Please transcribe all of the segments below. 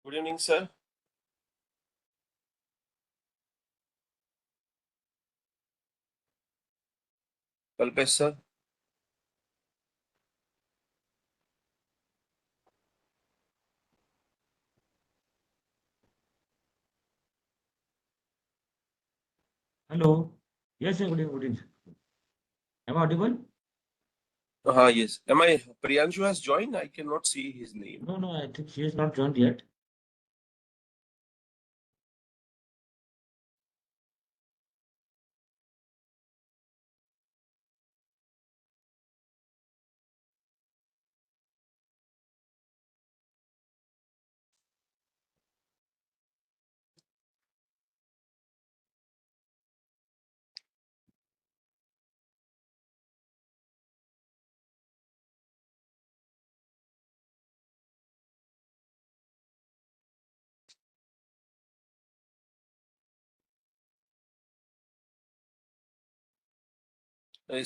Good evening, sir. Kalpesh, sir. Hello. Yes, sir. Good evening. Good evening. Am I audible? Yes. Am I Priyanshu has joined? I cannot see his name. No, I think she has not joined yet.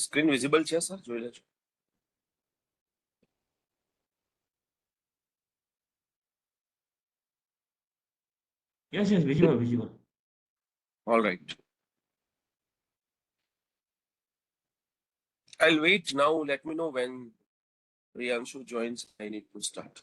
Screen visible છે sir જોઈ લેજો. Yes, visible, visible. All right. I'll wait now. Let me know when Priyanshu joins. I need to start.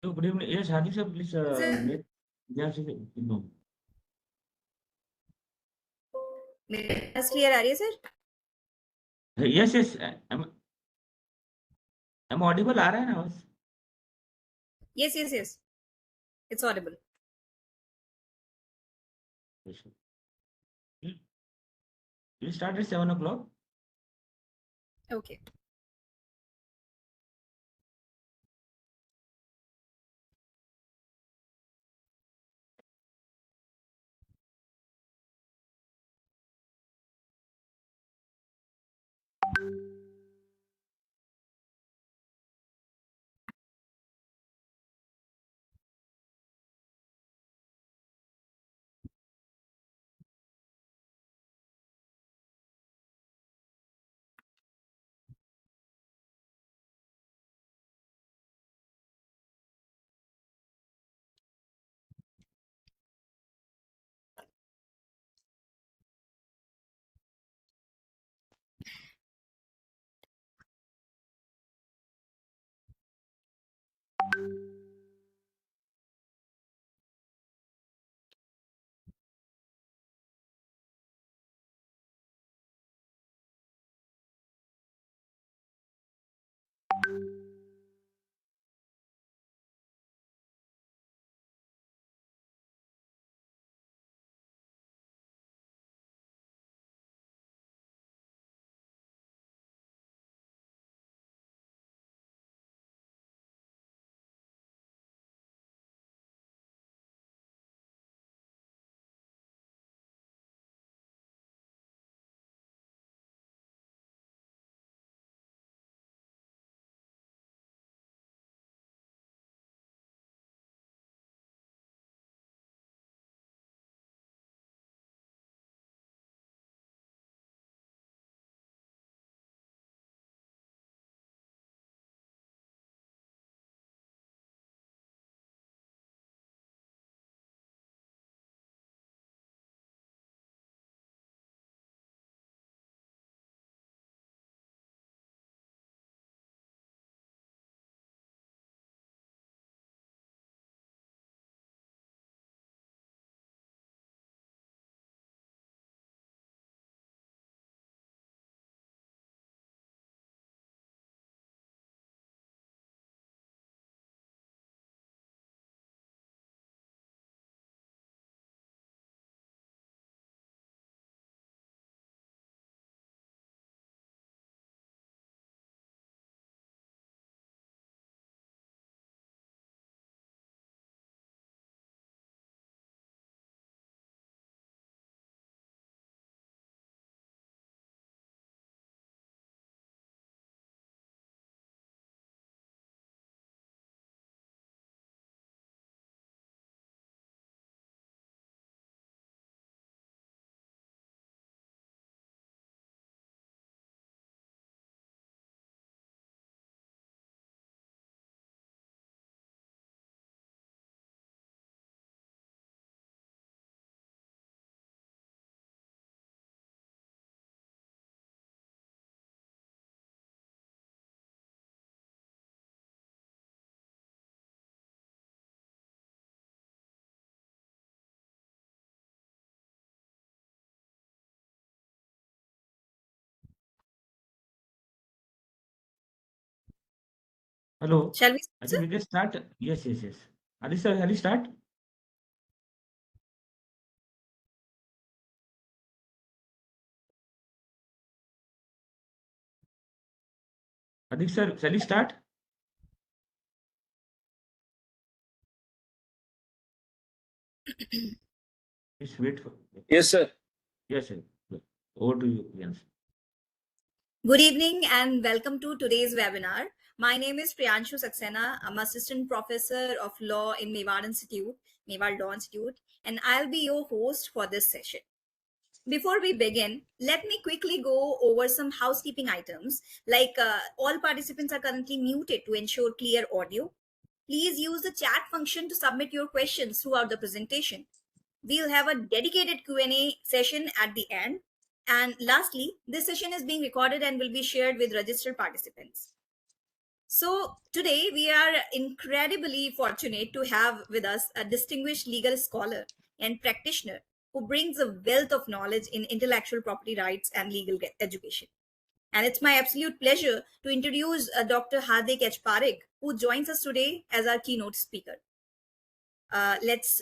So, good evening. Yes, Hardik sir, please let Yes, no. आवाज clear आ रही है sir? Yes, am audible आ रहा है ना आवाज? Yes. It's audible. Yes, sir. We'll start at 7 o'clock. Okay. Hello. Shall we, I sir? think we can start. Yes, yes, yes. Hardik sir, shall we start? Hardik sir, shall we start? Please wait for. Yes, sir. Yes, sir. Over to you, Jens. Good evening and welcome to today's webinar. My name is Priyanshu Saxena. I'm Assistant Professor of Law in Mewar Institute, Mewar Law Institute, and I'll be your host for this session. Before we begin, let me quickly go over some housekeeping items. Like all participants are currently muted to ensure clear audio. Please use the chat function to submit your questions throughout the presentation. We'll have a dedicated Q&A session at the end. And lastly, this session is being recorded and will be shared with registered participants. So today we are incredibly fortunate to have with us a distinguished legal scholar and practitioner who brings a wealth of knowledge in intellectual property rights and legal education. And it's my absolute pleasure to introduce Dr. Hardik H. Parikh, who joins us today as our keynote speaker. Let's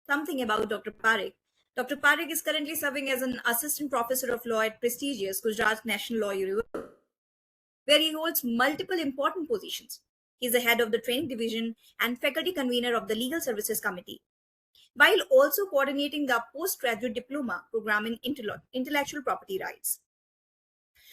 something about Dr. Parikh. Dr. Parikh is currently serving as an assistant professor of law at prestigious Gujarat National Law University, where he holds multiple important positions. He is the head of the training division and faculty convener of the Legal Services Committee, while also coordinating the postgraduate diploma program in intellectual property rights.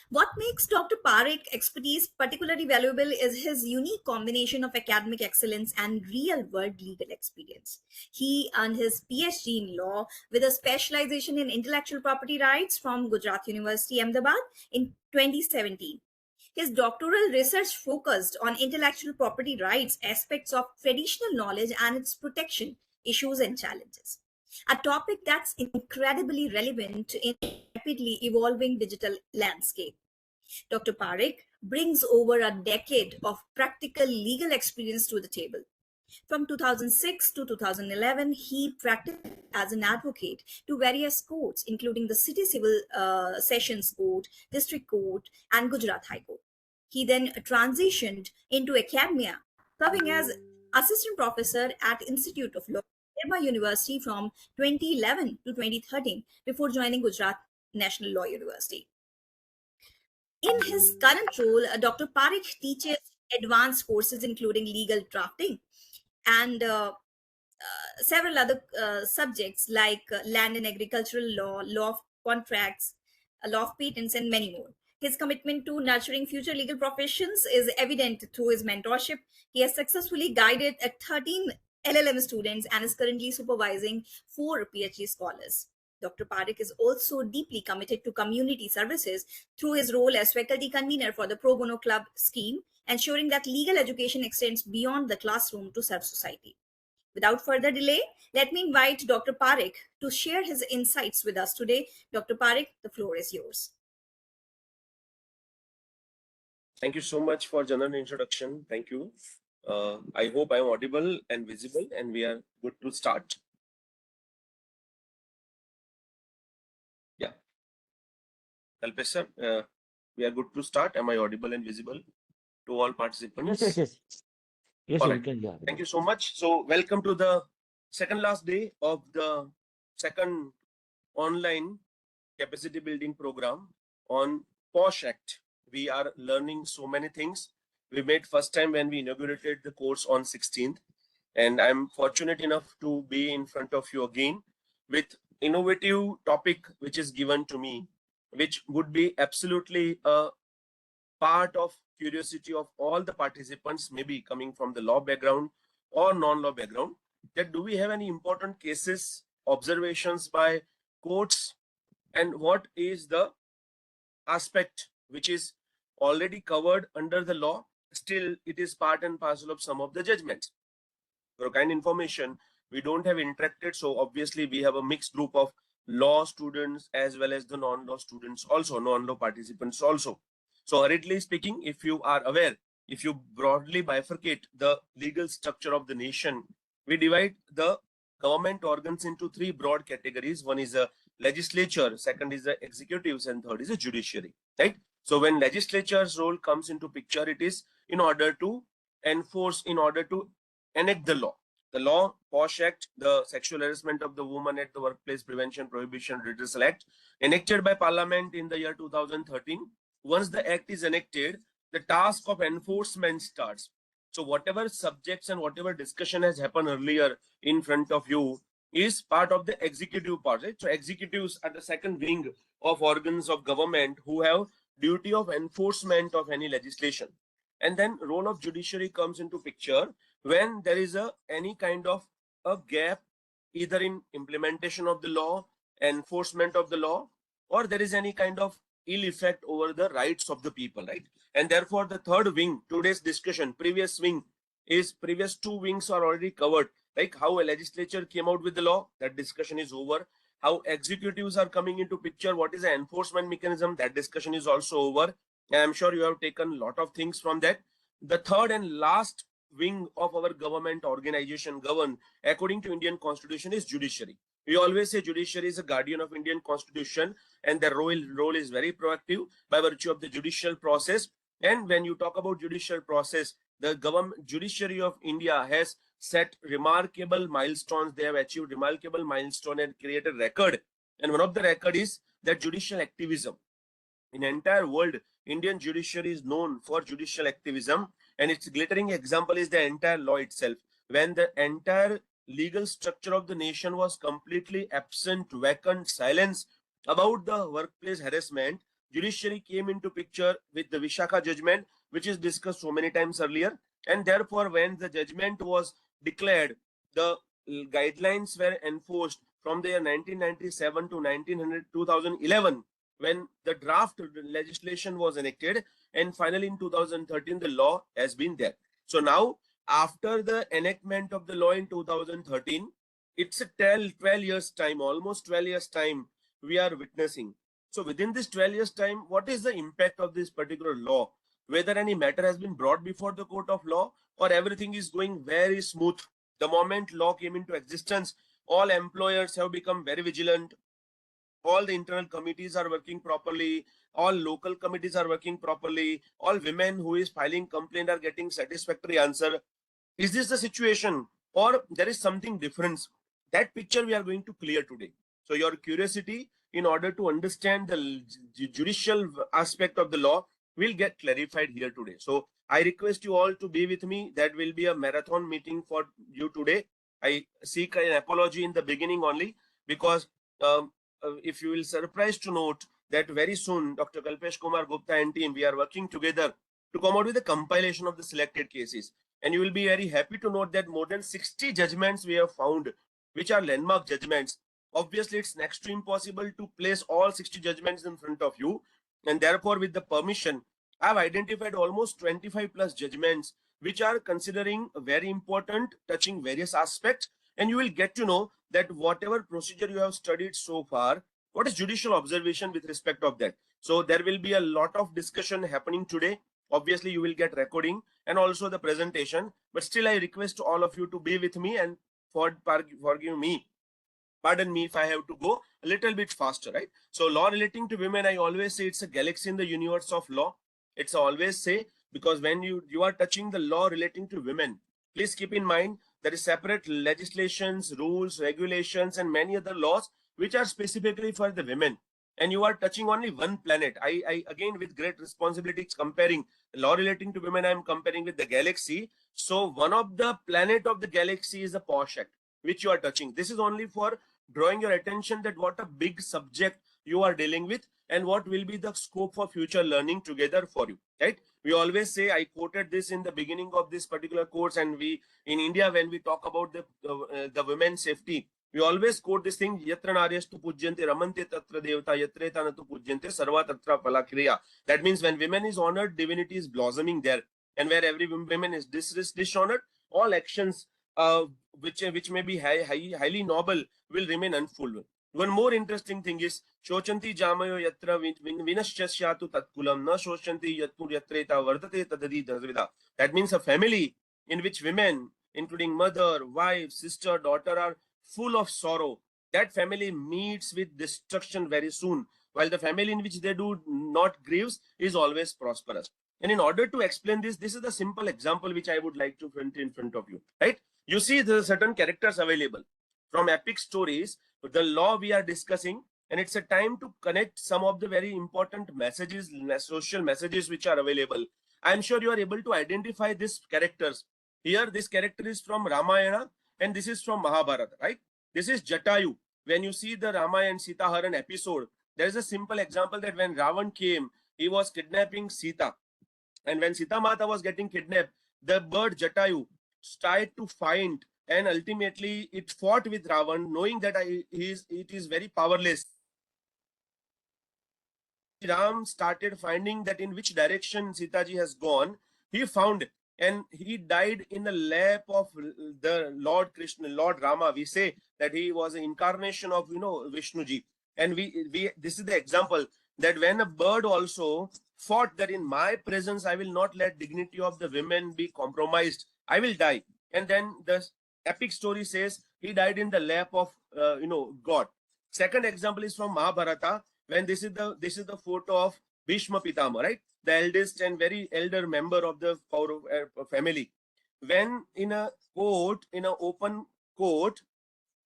What makes Dr. Parikh's expertise particularly valuable is his unique combination of academic excellence and real-world legal experience. He earned his PhD in law with a specialization in intellectual property rights from Gujarat University, Ahmedabad in 2017. His doctoral research focused on intellectual property rights aspects of traditional knowledge and its protection, issues and challenges. A topic that's incredibly relevant in a rapidly evolving digital landscape. Dr. Parikh brings over a decade of practical legal experience to the table. From 2006 to 2011, he practiced as an advocate to various courts, including the City Civil Sessions Court, District Court, and Gujarat High Court. He then transitioned into academia, serving as assistant professor at Institute of Law, Nirma University from 2011 to 2013 before joining Gujarat National Law University. In his current role, Dr. Parikh teaches advanced courses including legal drafting and several other subjects like land and agricultural law, law of contracts, law of patents, and many more. His commitment to nurturing future legal professions is evident through his mentorship. He has successfully guided 13 LLM students and is currently supervising 4 PhD scholars. Dr. Parikh is also deeply committed to community services through his role as faculty convener for the Pro Bono Club scheme, ensuring that legal education extends beyond the classroom to serve society. Without further delay, let me invite Dr. Parikh to share his insights with us today. Dr. Parikh, the floor is yours. Thank you so much for general introduction. Thank you. I hope I'm audible and visible, and we are good to start. Yeah. Kalpesh sir, we are good to start. Am I audible and visible to all participants? Yes, yes, yes. Yes, All sir, right. we can. Yeah. Thank you so much. So welcome to the second last day of the second online capacity building program on POSH Act. We are learning so many things. We met first time when we inaugurated the course on 16th, and I'm fortunate enough to be in front of you again with innovative topic which is given to me, which would be absolutely a part of curiosity of all the participants, maybe coming from the law background or non-law background, that do we have any important cases, observations by courts, and what is the aspect which is already covered under the law, still it is part and parcel of some of the judgments. For kind information, we don't have interacted, so obviously we have a mixed group of law students as well as the non-law students also, non-law participants also. So hurriedly speaking, if you are aware, if you broadly bifurcate the legal structure of the nation, we divide the government organs into 3 broad categories. One is a legislature, second is the executives, and third is the judiciary, right? So when legislature's role comes into picture, it is in order to enforce, in order to enact the law. The law, POSH Act, the Sexual Harassment of the Woman at the Workplace Prevention, Prohibition, Redressal Act, enacted by Parliament in the year 2013. Once the act is enacted, the task of enforcement starts. So whatever subjects and whatever discussion has happened earlier in front of you is part of the executive part, right? So executives are the second wing of organs of government who have duty of enforcement of any legislation. And then role of judiciary comes into picture when there is any kind of a gap either in implementation of the law, enforcement of the law, or there is any kind of ill effect over the rights of the people, right? And therefore the third wing, today's discussion, previous two wings are already covered, like how a legislature came out with the law, that discussion is over. How executives are coming into picture, what is the enforcement mechanism, that discussion is also over. And I'm sure you have taken a lot of things from that. The third and last wing of our government organization governed according to Indian Constitution is judiciary. We always say judiciary is a guardian of Indian Constitution, and their role is very proactive by virtue of the judicial process. And when you talk about judicial process, the government judiciary of India has set remarkable milestones. They have achieved remarkable milestone and created record. And one of the record is that judicial activism. In the entire world, Indian judiciary is known for judicial activism, and its glittering example is the entire law itself. When the entire legal structure of the nation was completely absent, vacant, silence about the workplace harassment, judiciary came into picture with the Vishakha judgment, which is discussed so many times earlier. And therefore, when the judgment was declared, the guidelines were enforced from the year 1997 to 2011, when the draft legislation was enacted, and finally in 2013 the law has been there. So now, after the enactment of the law in 2013, it's a 12 years time, almost 12 years time we are witnessing. So within this 12 years time, what is the impact of this particular law? Whether any matter has been brought before the court of law, or everything is going very smooth. The moment law came into existence, all employers have become very vigilant. All the internal committees are working properly. All local committees are working properly. All women who is filing complaint are getting satisfactory answer. Is this the situation, or there is something different? That picture we are going to clear today. So your curiosity in order to understand the judicial aspect of the law will get clarified here today. So I request you all to be with me. That will be a marathon meeting for you today. I seek an apology in the beginning only, because if you will surprised to note that very soon Dr. Kalpesh Kumar Gupta and team, we are working together to come out with a compilation of the selected cases. And you will be very happy to note that more than 60 judgments we have found, which are landmark judgments. Obviously, it's next to impossible to place all 60 judgments in front of you. And therefore, with the permission, I've identified almost 25 plus judgments, which are considering very important, touching various aspects. And you will get to know that whatever procedure you have studied so far, what is judicial observation with respect of that. So there will be a lot of discussion happening today. Obviously, you will get recording and also the presentation. But still, I request all of you to be with me and forgive me. Pardon me if I have to go a little bit faster, right? So law relating to women, I always say it's a galaxy in the universe of law. It's always say, because when you are touching the law relating to women, please keep in mind there is separate legislations, rules, regulations, and many other laws which are specifically for the women. And you are touching only one planet. I again, with great responsibilities, comparing law relating to women, I am comparing with the galaxy. So one of the planet of the galaxy is the POSH Act, which you are touching. This is only for drawing your attention that what a big subject you are dealing with and what will be the scope for future learning together for you, right? We always say, I quoted this in the beginning of this particular course, and we in India, when we talk about the women's safety, we always quote this thing, yatra naryastu pujyante ramante tatra devata yatre tanatu pujyante sarva tatra palakriya. That means when women is honored, divinity is blossoming there, and where every woman is dishonored, all actions which may be highly noble will remain unfulfilled. One more interesting thing is Shochanti Jamayo Yatra Vinashyatu Tatkulam Na Shochanti Yatpur Yatreta Vardate Tadadi Dasvida. That means a family in which women, including mother, wife, sister, daughter, are full of sorrow. That family meets with destruction very soon, while the family in which they do not grieves is always prosperous. And in order to explain this, this is the simple example which I would like to print in front of you, right? You see there are certain characters available from epic stories, the law we are discussing, and it's a time to connect some of the very important messages, social messages which are available. I'm sure you are able to identify these characters. Here, this character is from Ramayana and this is from Mahabharata, right? This is Jatayu. When you see the Ramayana and Sita Haran episode, there is a simple example that when Ravan came, he was kidnapping Sita. And when Sita Mata was getting kidnapped, the bird Jatayu tried to find, and ultimately it fought with Ravan, knowing that it is very powerless. Ram started finding that in which direction Sitaji has gone, he found it, and he died in the lap of the Lord Krishna, Lord Rama. We say that he was an incarnation of Vishnuji, and we this is the example that when a bird also fought that in my presence I will not let dignity of the women be compromised, I will die. And then the epic story says he died in the lap of God. Second example is from Mahabharata, when this is the photo of Bhishma Pitama, right? The eldest and very elder member of the family. When in a court, in an open court,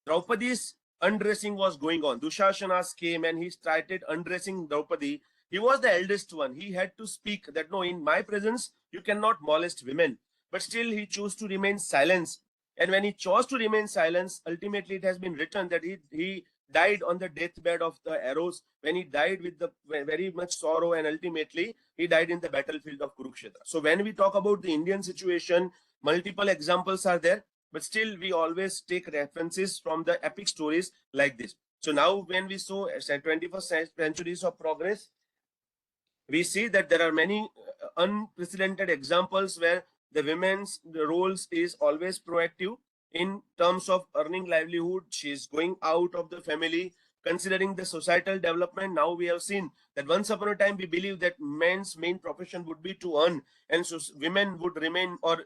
Draupadi's undressing was going on. Dushashanas came and he started undressing Draupadi. He was the eldest one. He had to speak that no, in my presence, you cannot molest women. But still he chose to remain silent. And when he chose to remain silent, ultimately it has been written that he died on the deathbed of the arrows, when he died with the very much sorrow, and ultimately he died in the battlefield of Kurukshetra. So when we talk about the Indian situation, multiple examples are there, but still we always take references from the epic stories like this. So now when we saw 21st centuries of progress, we see that there are many unprecedented examples where the women's roles is always proactive in terms of earning livelihood. She is going out of the family. Considering the societal development, now we have seen that once upon a time we believe that men's main profession would be to earn, and so women would remain or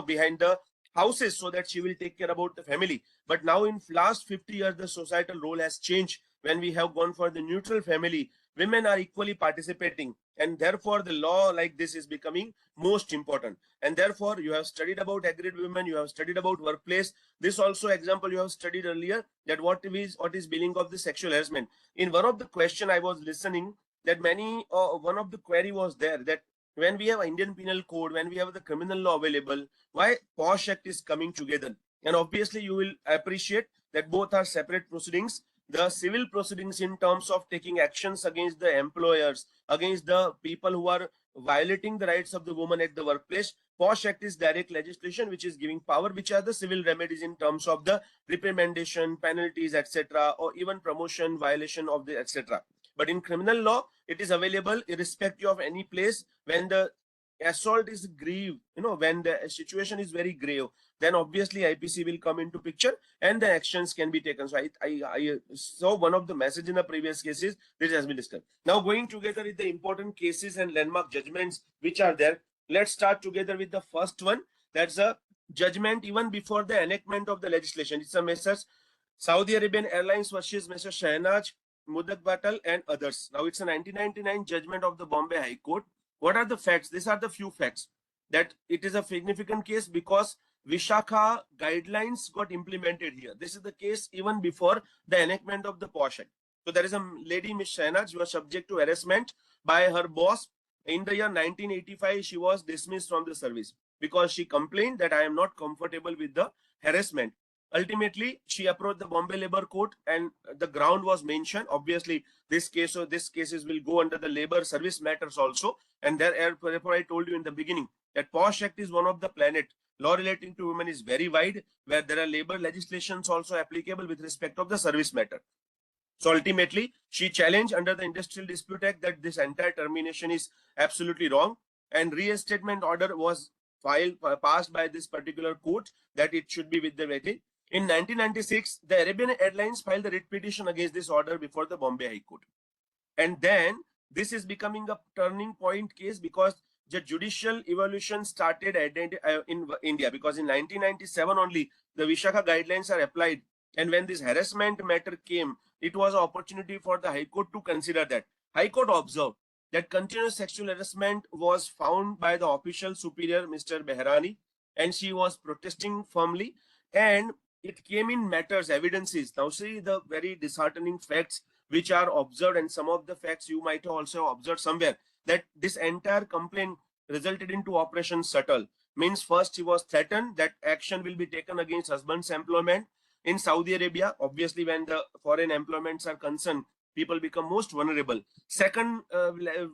behind the houses so that she will take care about the family. But now in last 50 years the societal role has changed. When we have gone for the neutral family, women are equally participating, and therefore the law like this is becoming most important. And therefore you have studied about agreed women, you have studied about workplace. This also example you have studied earlier, that what is meaning of the sexual harassment. In one of the question I was listening, that many one of the query was there, that when we have Indian Penal Code, when we have the criminal law available, why POSH Act is coming together? And obviously you will appreciate that both are separate proceedings. The civil proceedings in terms of taking actions against the employers, against the people who are violating the rights of the woman at the workplace. POSH Act is direct legislation which is giving power, which are the civil remedies in terms of the reprimandation, penalties, etc., or even promotion, violation of the etc. But in criminal law, it is available irrespective of any place. When the assault is grave, when the situation is very grave, then obviously IPC will come into picture and the actions can be taken. So I saw one of the message in the previous cases this has been discussed. Now going together with the important cases and landmark judgments which are there, let's start together with the first one. That's a judgment even before the enactment of the legislation. It's a message Saudi Arabian Airlines versus Mr. Shahnaz Mudak Batal and others. Now it's a 1999 judgment of the Bombay High Court. What are the facts? These are the few facts. That it is a significant case because Vishakha guidelines got implemented here. This is the case even before the enactment of the POSH Act. So there is a lady, Ms. Shahnaz, who was subject to harassment by her boss. In the year 1985, she was dismissed from the service because she complained that I am not comfortable with the harassment. Ultimately, she approached the Bombay Labor Court and the ground was mentioned. Obviously, this cases will go under the labor service matters also. And therefore, I told you in the beginning that POSH Act is one of the planet. Law relating to women is very wide, where there are labor legislations also applicable with respect of the service matter. So ultimately, she challenged under the Industrial Dispute Act that this entire termination is absolutely wrong, and reinstatement order was passed by this particular court that it should be with the waiting. In 1996, the Arabian Airlines filed a writ petition against this order before the Bombay High Court. And then this is becoming a turning point case because the judicial evolution started in India, because in 1997 only the Vishakha guidelines are applied. And when this harassment matter came, it was an opportunity for the High Court to consider that. High Court observed that continuous sexual harassment was found by the official superior, Mr. Behrani, and she was protesting firmly, and it came in matters, evidences. Now see the very disheartening facts which are observed, and some of the facts you might also observe somewhere, that this entire complaint resulted into Operation Subtle. Means first he was threatened that action will be taken against husband's employment in Saudi Arabia. Obviously, when the foreign employments are concerned, people become most vulnerable. Second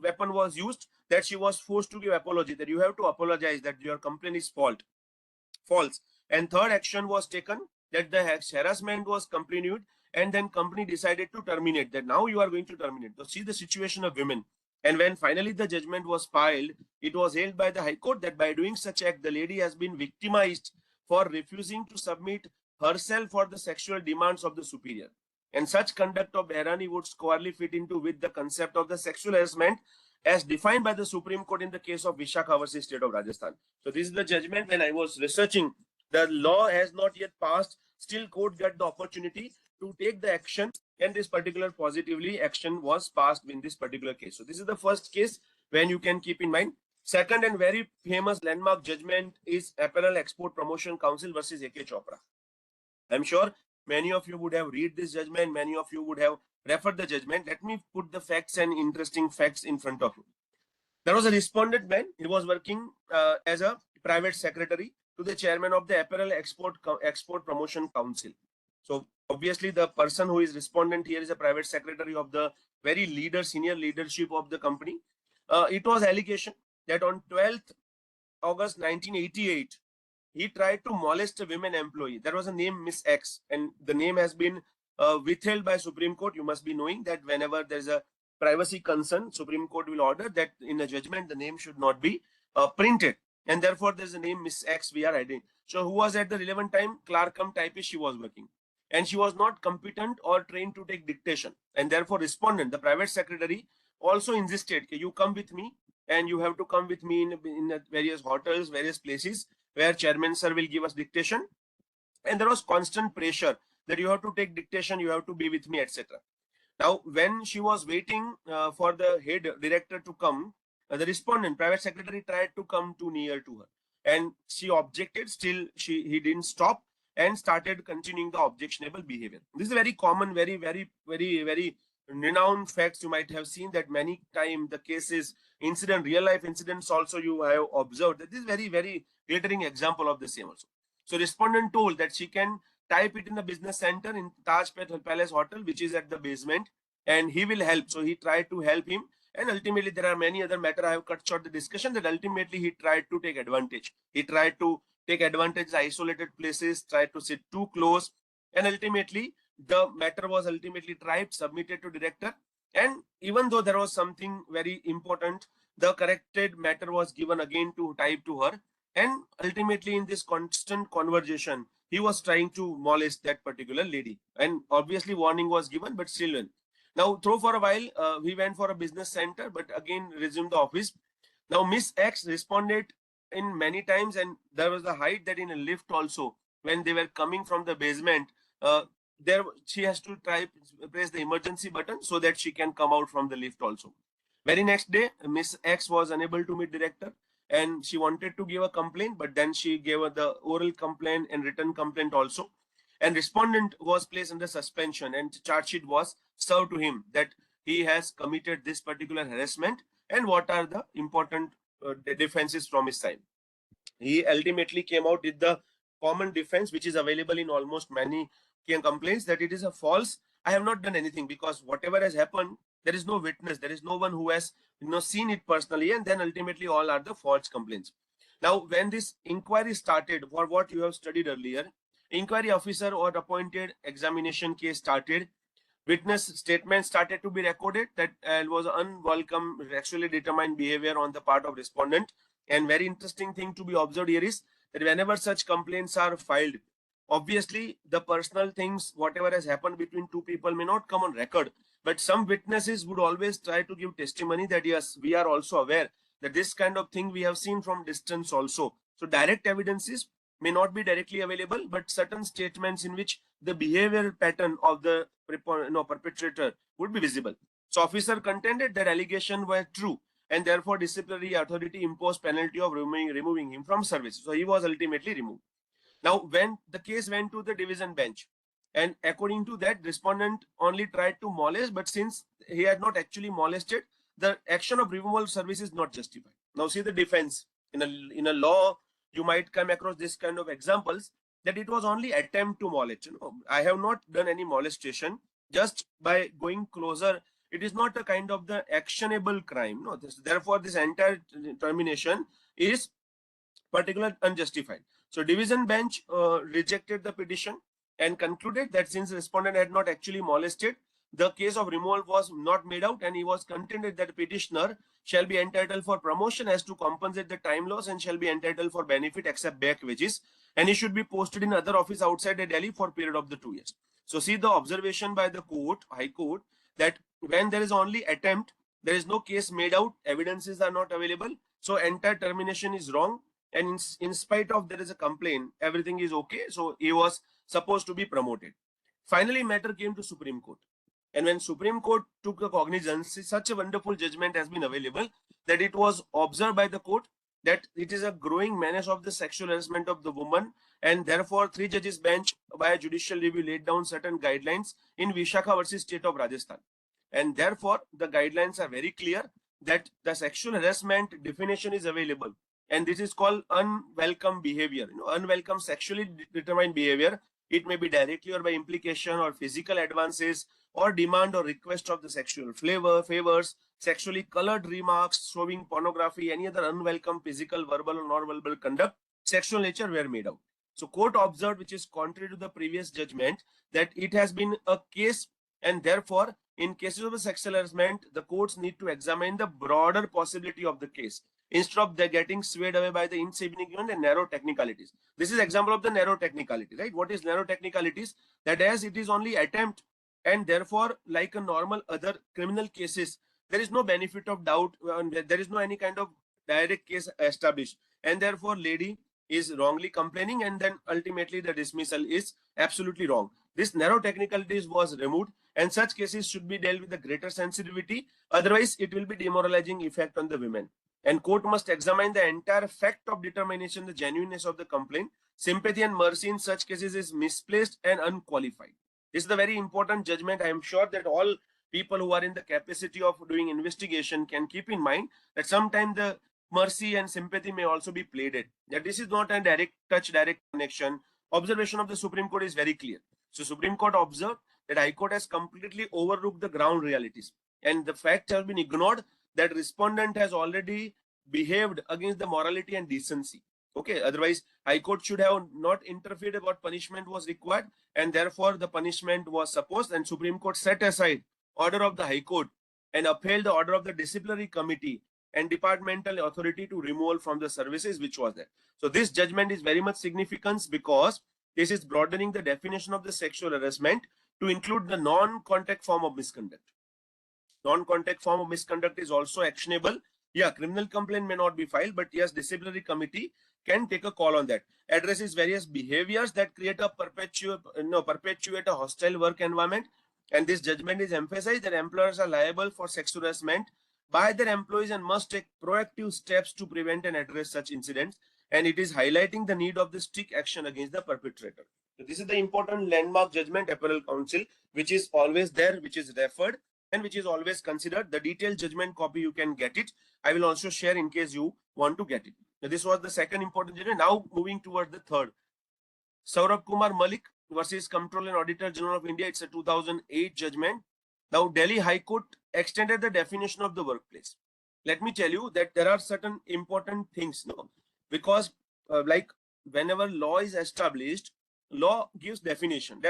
weapon was used, that she was forced to give apology, that you have to apologize, that your complaint is false. And third action was taken, that the harassment was continued, and then company decided to terminate, that now you are going to terminate. So see the situation of women. And when finally the judgment was filed, it was held by the High Court that by doing such act, the lady has been victimized for refusing to submit herself for the sexual demands of the superior. And such conduct of Behrani would squarely fit into with the concept of the sexual harassment as defined by the Supreme Court in the case of Vishakha versus State of Rajasthan. So this is the judgment. When I was researching, the law has not yet passed. Still, court got the opportunity to take the action, and this particular positively action was passed in this particular case. So this is the first case when you can keep in mind. Second and very famous landmark judgment is Apparel Export Promotion Council versus AK Chopra. I'm sure many of you would have read this judgment. Many of you would have referred the judgment. Let me put the facts and interesting facts in front of you. There was a respondent man. He was working as a private secretary to the chairman of the Apparel Export Promotion Council. So obviously the person who is respondent here is a private secretary of the very senior leadership of the company. It was allegation that on 12th August 1988, he tried to molest a women employee. There was a name Miss X, and the name has been withheld by Supreme Court. You must be knowing that whenever there's a privacy concern, Supreme Court will order that in a judgment the name should not be printed, and therefore there's a name Miss X we are adding. So who was at the relevant time clerk cum typist she was working, and she was not competent or trained to take dictation, and therefore respondent, the private secretary, also insisted, okay, you come with me, and you have to come with me in various hotels, various places where chairman sir will give us dictation, and there was constant pressure that you have to take dictation, you have to be with me, etc. Now, when she was waiting for the head director to come, the respondent, private secretary, tried to come too near to her, and she objected. Still, he didn't stop and started continuing the objectionable behavior. This is very common, very renowned facts. You might have seen that many times the cases, real life incidents also you have observed that this is very glittering example of the same also. So respondent told that she can type it in the business center in Taj Palace Hotel, which is at the basement, and he will help. So he tried to help him, and ultimately there are many other matters. I have cut short the discussion, that ultimately he tried to take advantage. He tried to take advantage of isolated places, tried to sit too close, and ultimately the matter was ultimately tried, submitted to director, and even though there was something very important, the corrected matter was given again to type to her, and ultimately in this constant conversation, he was trying to molest that particular lady, and obviously warning was given, but still. Now, through for a while, we went for a business center, but again resumed the office. Now, Miss X responded in many times, and there was a height that in a lift also, when they were coming from the basement, there she has to press the emergency button so that she can come out from the lift also. Very next day, Miss X was unable to meet director, and she wanted to give a complaint, but then she gave her the oral complaint and written complaint also. And respondent was placed under suspension, and charge sheet was served to him that he has committed this particular harassment and what are the important defenses from his side. He ultimately came out with the common defense, which is available in almost many complaints, that it is a false. I have not done anything, because whatever has happened, there is no witness, there is no one who has seen it personally, and then ultimately all are the false complaints. Now, when this inquiry started, for what you have studied earlier, inquiry officer or appointed, examination case started, witness statements started to be recorded, that was unwelcome sexually determined behavior on the part of respondent. And very interesting thing to be observed here is that whenever such complaints are filed, obviously the personal things, whatever has happened between two people, may not come on record, but some witnesses would always try to give testimony that yes, we are also aware that this kind of thing we have seen from distance also. So direct evidences may not be directly available, but certain statements in which the behavioral pattern of the perpetrator would be visible. So officer contended that allegations were true, and therefore disciplinary authority imposed penalty of removing him from service. So he was ultimately removed. Now, when the case went to the division bench, and according to that, respondent only tried to molest, but since he had not actually molested, the action of removal of service is not justified. Now, see the defense. In a law, you might come across this kind of examples that it was only attempt to molest. I have not done any molestation. Just by going closer, it is not a kind of the actionable crime. No, therefore, this entire termination is particularly unjustified. So division bench rejected the petition and concluded that since respondent had not actually molested, the case of removal was not made out, and he was contended that petitioner shall be entitled for promotion as to compensate the time loss and shall be entitled for benefit except back wages, and he should be posted in other office outside the Delhi for a period of the 2 years. So see the observation by the court, High Court, that when there is only attempt, there is no case made out, evidences are not available, so entire termination is wrong. And in spite of there is a complaint, everything is okay. So he was supposed to be promoted. Finally, matter came to Supreme Court. And when Supreme Court took the cognizance, such a wonderful judgment has been available that it was observed by the court that it is a growing menace of the sexual harassment of the woman. And therefore, 3 judges bench by a judicial review laid down certain guidelines in Vishakha versus state of Rajasthan. And therefore, the guidelines are very clear that the sexual harassment definition is available. And this is called unwelcome behavior. Unwelcome sexually determined behavior. It may be directly or by implication or physical advances or demand or request of the sexual favors, sexually colored remarks, showing pornography, any other unwelcome physical, verbal or non-verbal conduct, sexual nature were made out. So court observed, which is contrary to the previous judgment, that it has been a case, and therefore in cases of a sexual harassment, the courts need to examine the broader possibility of the case instead of they getting swayed away by the insignificant and narrow technicalities. This is example of the narrow technicality, right? What is narrow technicalities? That as it is only attempt, and therefore like a normal other criminal cases, there is no benefit of doubt, there is no any kind of direct case established, and therefore lady is wrongly complaining, and then ultimately the dismissal is absolutely wrong. This narrow technicalities was removed, and such cases should be dealt with a greater sensitivity. Otherwise, it will be demoralizing effect on the women. And court must examine the entire fact of determination, the genuineness of the complaint. Sympathy and mercy in such cases is misplaced and unqualified. This is the very important judgment. I am sure that all people who are in the capacity of doing investigation can keep in mind that sometimes the mercy and sympathy may also be pleaded. That this is not a direct touch, direct connection. Observation of the Supreme Court is very clear. So Supreme Court observed that High Court has completely overlooked the ground realities, and the fact has been ignored that respondent has already behaved against the morality and decency. Okay, otherwise High Court should have not interfered about punishment was required, and therefore the punishment was supposed, and Supreme Court set aside order of the High Court and upheld the order of the disciplinary committee and departmental authority to removal from the services which was there. So this judgment is very much significant because this is broadening the definition of the sexual harassment to include the non-contact form of misconduct. Non-contact form of misconduct is also actionable. Yeah, criminal complaint may not be filed, but yes, disciplinary committee can take a call on that. Addresses various behaviors that create a perpetuate a hostile work environment. And this judgment is emphasized that employers are liable for sexual harassment by their employees and must take proactive steps to prevent and address such incidents. And it is highlighting the need of the strict action against the perpetrator. So this is the important landmark judgment, Appellate Council, which is always there, which is referred, and which is always considered. The detailed judgment copy, you can get it. I will also share in case you want to get it. Now, this was the second important judgment. Now moving towards the third. Saurabh Kumar Malik versus Comptroller and Auditor General of India. It's a 2008 judgment. Now Delhi High Court extended the definition of the workplace. Let me tell you that there are certain important things, because like whenever law is established, law gives definition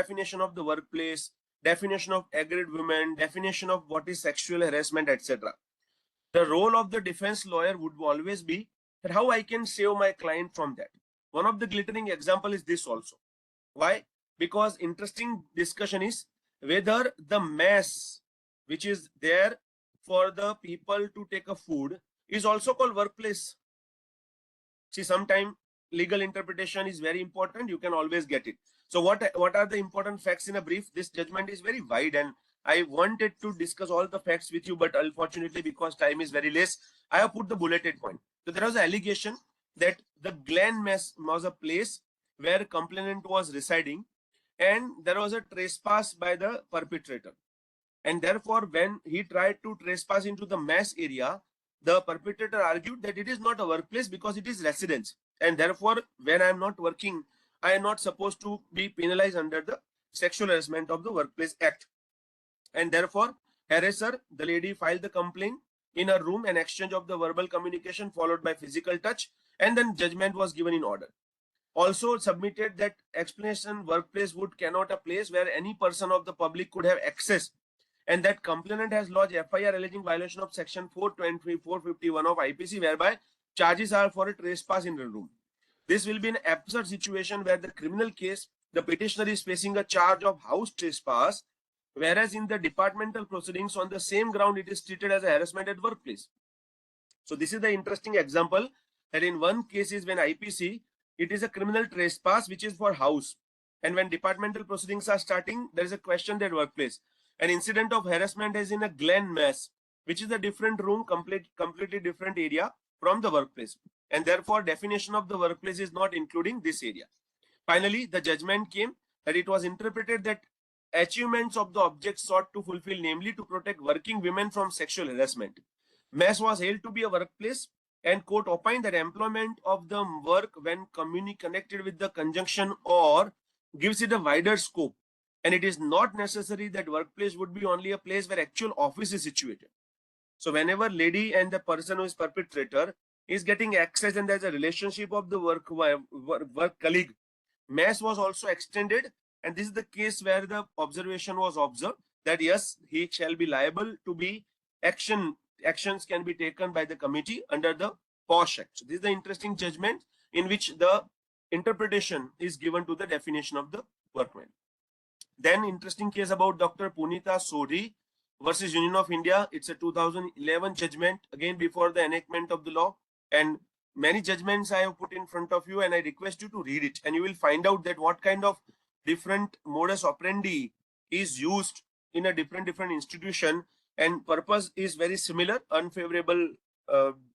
of the workplace, definition of agreed women, definition of what is sexual harassment, etc. The role of the defense lawyer would always be that how I can save my client from that. One of the glittering example is this also. Why? Because interesting discussion is whether the mess which is there for the people to take a food is also called workplace. See, sometimes legal interpretation is very important. You can always get it. So what are the important facts in a brief? This judgment is very wide, and I wanted to discuss all the facts with you, but unfortunately, because time is very less, I have put the bulleted point. So there was an allegation that the Glen Mess was a place where complainant was residing, and there was a trespass by the perpetrator. And therefore, when he tried to trespass into the mass area, the perpetrator argued that it is not a workplace because it is residence. And therefore, when I am not working, I am not supposed to be penalized under the Sexual Harassment of the Workplace Act. And therefore, harasser, the lady, filed the complaint in her room, an exchange of the verbal communication followed by physical touch, and then judgment was given in order. Also submitted that explanation workplace would cannot a place where any person of the public could have access, and that complainant has lodged FIR alleging violation of section 420, 451 of IPC, whereby charges are for a trespass in the room. This will be an absurd situation where the criminal case, the petitioner is facing a charge of house trespass, whereas in the departmental proceedings on the same ground, it is treated as a harassment at workplace. So this is the interesting example that in one case is when IPC, it is a criminal trespass, which is for house. And when departmental proceedings are starting, there is a question that workplace. An incident of harassment is in a Glen Mess, which is a different room, completely different area from the workplace. And therefore, definition of the workplace is not including this area. Finally, the judgment came that it was interpreted that achievements of the object sought to fulfill, namely to protect working women from sexual harassment. Mess was held to be a workplace, and court opined that employment of the work when connected with the conjunction or gives it a wider scope, and it is not necessary that workplace would be only a place where actual office is situated. So whenever lady and the person who is perpetrator is getting access and there's a relationship of the work colleague, mess was also extended, and this is the case where the observation was observed that yes, he shall be liable to be actions can be taken by the committee under the POSH Act. So this is the interesting judgment in which the interpretation is given to the definition of the workman. Then interesting case about Dr. Punita Sodhi versus Union of India. It's a 2011 judgment, again before the enactment of the law, and many judgments I have put in front of you, and I request you to read it, and you will find out that what kind of different modus operandi is used in a different institution, and purpose is very similar, unfavorable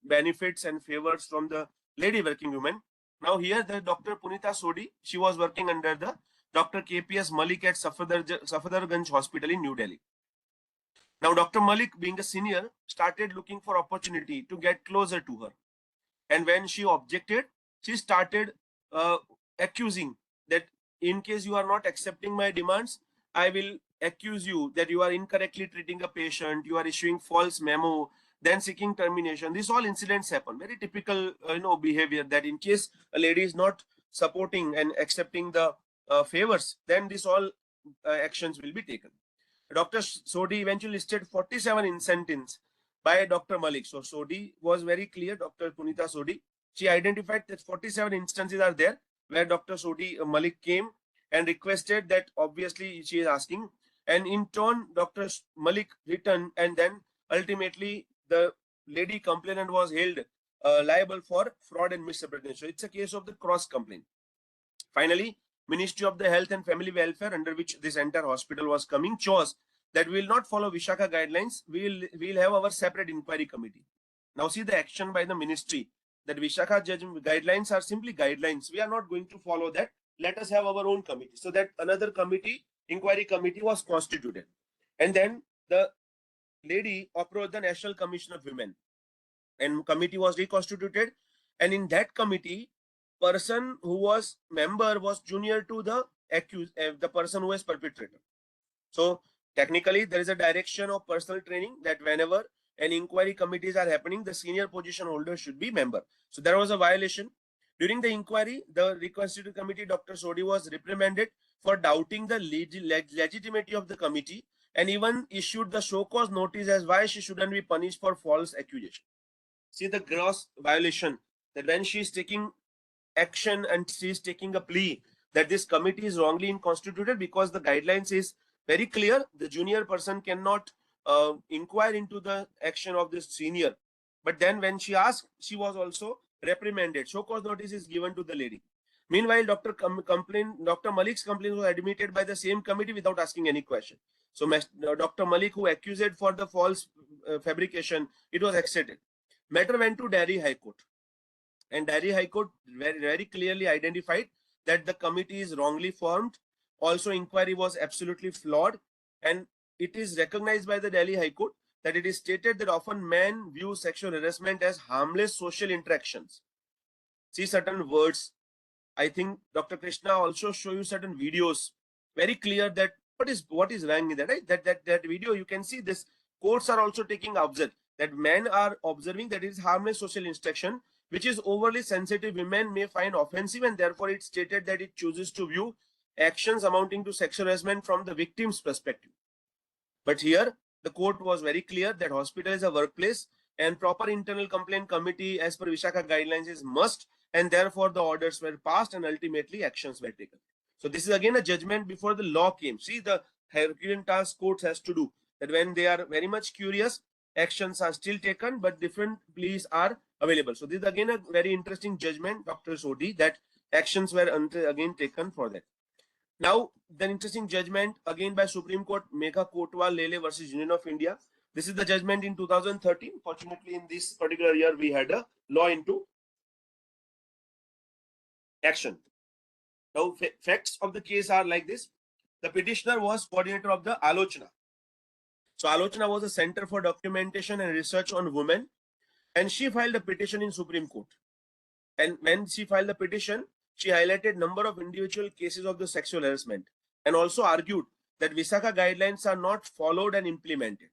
benefits and favors from the lady working woman. Now here the Dr. Punita Sodhi, she was working under the Dr. KPS Malik at Safadarganj Hospital in New Delhi. Now Dr. Malik, being a senior, started looking for opportunity to get closer to her. And when she objected, she started accusing that in case you are not accepting my demands, I will accuse you that you are incorrectly treating a patient, you are issuing false memo, then seeking termination. These all incidents happen. Very typical, behavior that in case a lady is not supporting and accepting the favors, then these all actions will be taken. Dr. Sodhi eventually listed 47 incentives by Dr. Malik. So Sodhi was very clear, Dr. Punita Sodhi. She identified that 47 instances are there where Dr. Sodhi Malik came and requested that obviously she is asking. And in turn, Dr. Malik returned, and then ultimately the lady complainant was held liable for fraud and misrepresentation. So it's a case of the cross complaint. Finally, Ministry of the Health and Family Welfare, under which this entire hospital was coming, chose that we will not follow Vishaka guidelines. We will have our separate inquiry committee. Now see the action by the ministry that Vishaka judgment guidelines are simply guidelines. We are not going to follow that. Let us have our own committee. So that another committee, inquiry committee, was constituted. And then the lady approached the National Commission of Women, and committee was reconstituted. And in that committee, person who was member was junior to the accused, the person who is perpetrator. So technically, there is a direction of personal training that whenever an inquiry committees are happening, the senior position holder should be member. So there was a violation. During the inquiry, the reconstituted committee, Dr. Sodhi, was reprimanded for doubting the legitimacy of the committee, and even issued the show cause notice as why she shouldn't be punished for false accusation. See the gross violation that when she is taking action and she is taking a plea that this committee is wrongly constituted because the guidelines is very clear. The junior person cannot inquire into the action of this senior. But then when she asked, she was also reprimanded. Show cause notice is given to the lady. Meanwhile, Dr. Malik's complaint was admitted by the same committee without asking any question. So Dr. Malik, who accused for the false fabrication, it was accepted. Matter went to Delhi High Court, and Delhi High Court very clearly identified that the committee is wrongly formed. Also, inquiry was absolutely flawed, and it is recognized by the Delhi High Court that it is stated that often men view sexual harassment as harmless social interactions. See certain words. I think Dr. Krishna also show you certain videos, very clear that what is wrong in that, right? That video, you can see this. Courts are also taking observe that men are observing that it is harmless social instruction, which is overly sensitive women may find offensive, and therefore it stated that it chooses to view actions amounting to sexual harassment from the victim's perspective. But here the court was very clear that hospital is a workplace and proper internal complaint committee as per Vishaka guidelines is must, and therefore the orders were passed and ultimately actions were taken. So this is again a judgment before the law came. See, the Herculean task court has to do that when they are very much curious, actions are still taken, but different pleas are available. So this is again a very interesting judgment, Dr. Sodhi, that actions were again taken for that. Now, the interesting judgment again by Supreme Court, Megha Kotwal Lele versus Union of India. This is the judgment in 2013. Fortunately, in this particular year, we had a law into action. Now, facts of the case are like this. The petitioner was coordinator of the Alochana. So, Alochana was a center for documentation and research on women, and she filed a petition in Supreme Court. And when she filed the petition, she highlighted number of individual cases of the sexual harassment and also argued that Visakha guidelines are not followed and implemented.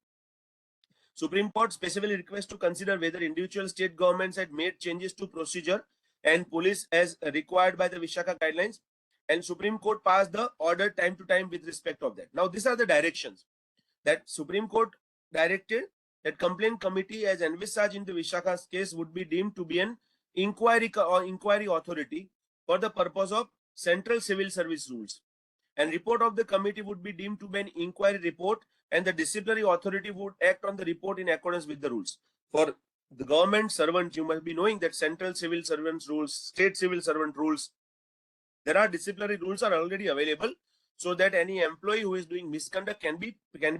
Supreme Court specifically requests to consider whether individual state governments had made changes to procedure and police as required by the Visakha guidelines, and Supreme Court passed the order time to time with respect of that. Now, these are the directions that Supreme Court directed that complaint committee as envisaged in the Vishakha's case would be deemed to be an inquiry authority for the purpose of Central Civil Service rules, and report of the committee would be deemed to be an inquiry report, and the disciplinary authority would act on the report in accordance with the rules. For the government servant, you must be knowing that Central Civil Servants rules, State Civil Servant rules, there are disciplinary rules are already available, so that any employee who is doing misconduct can be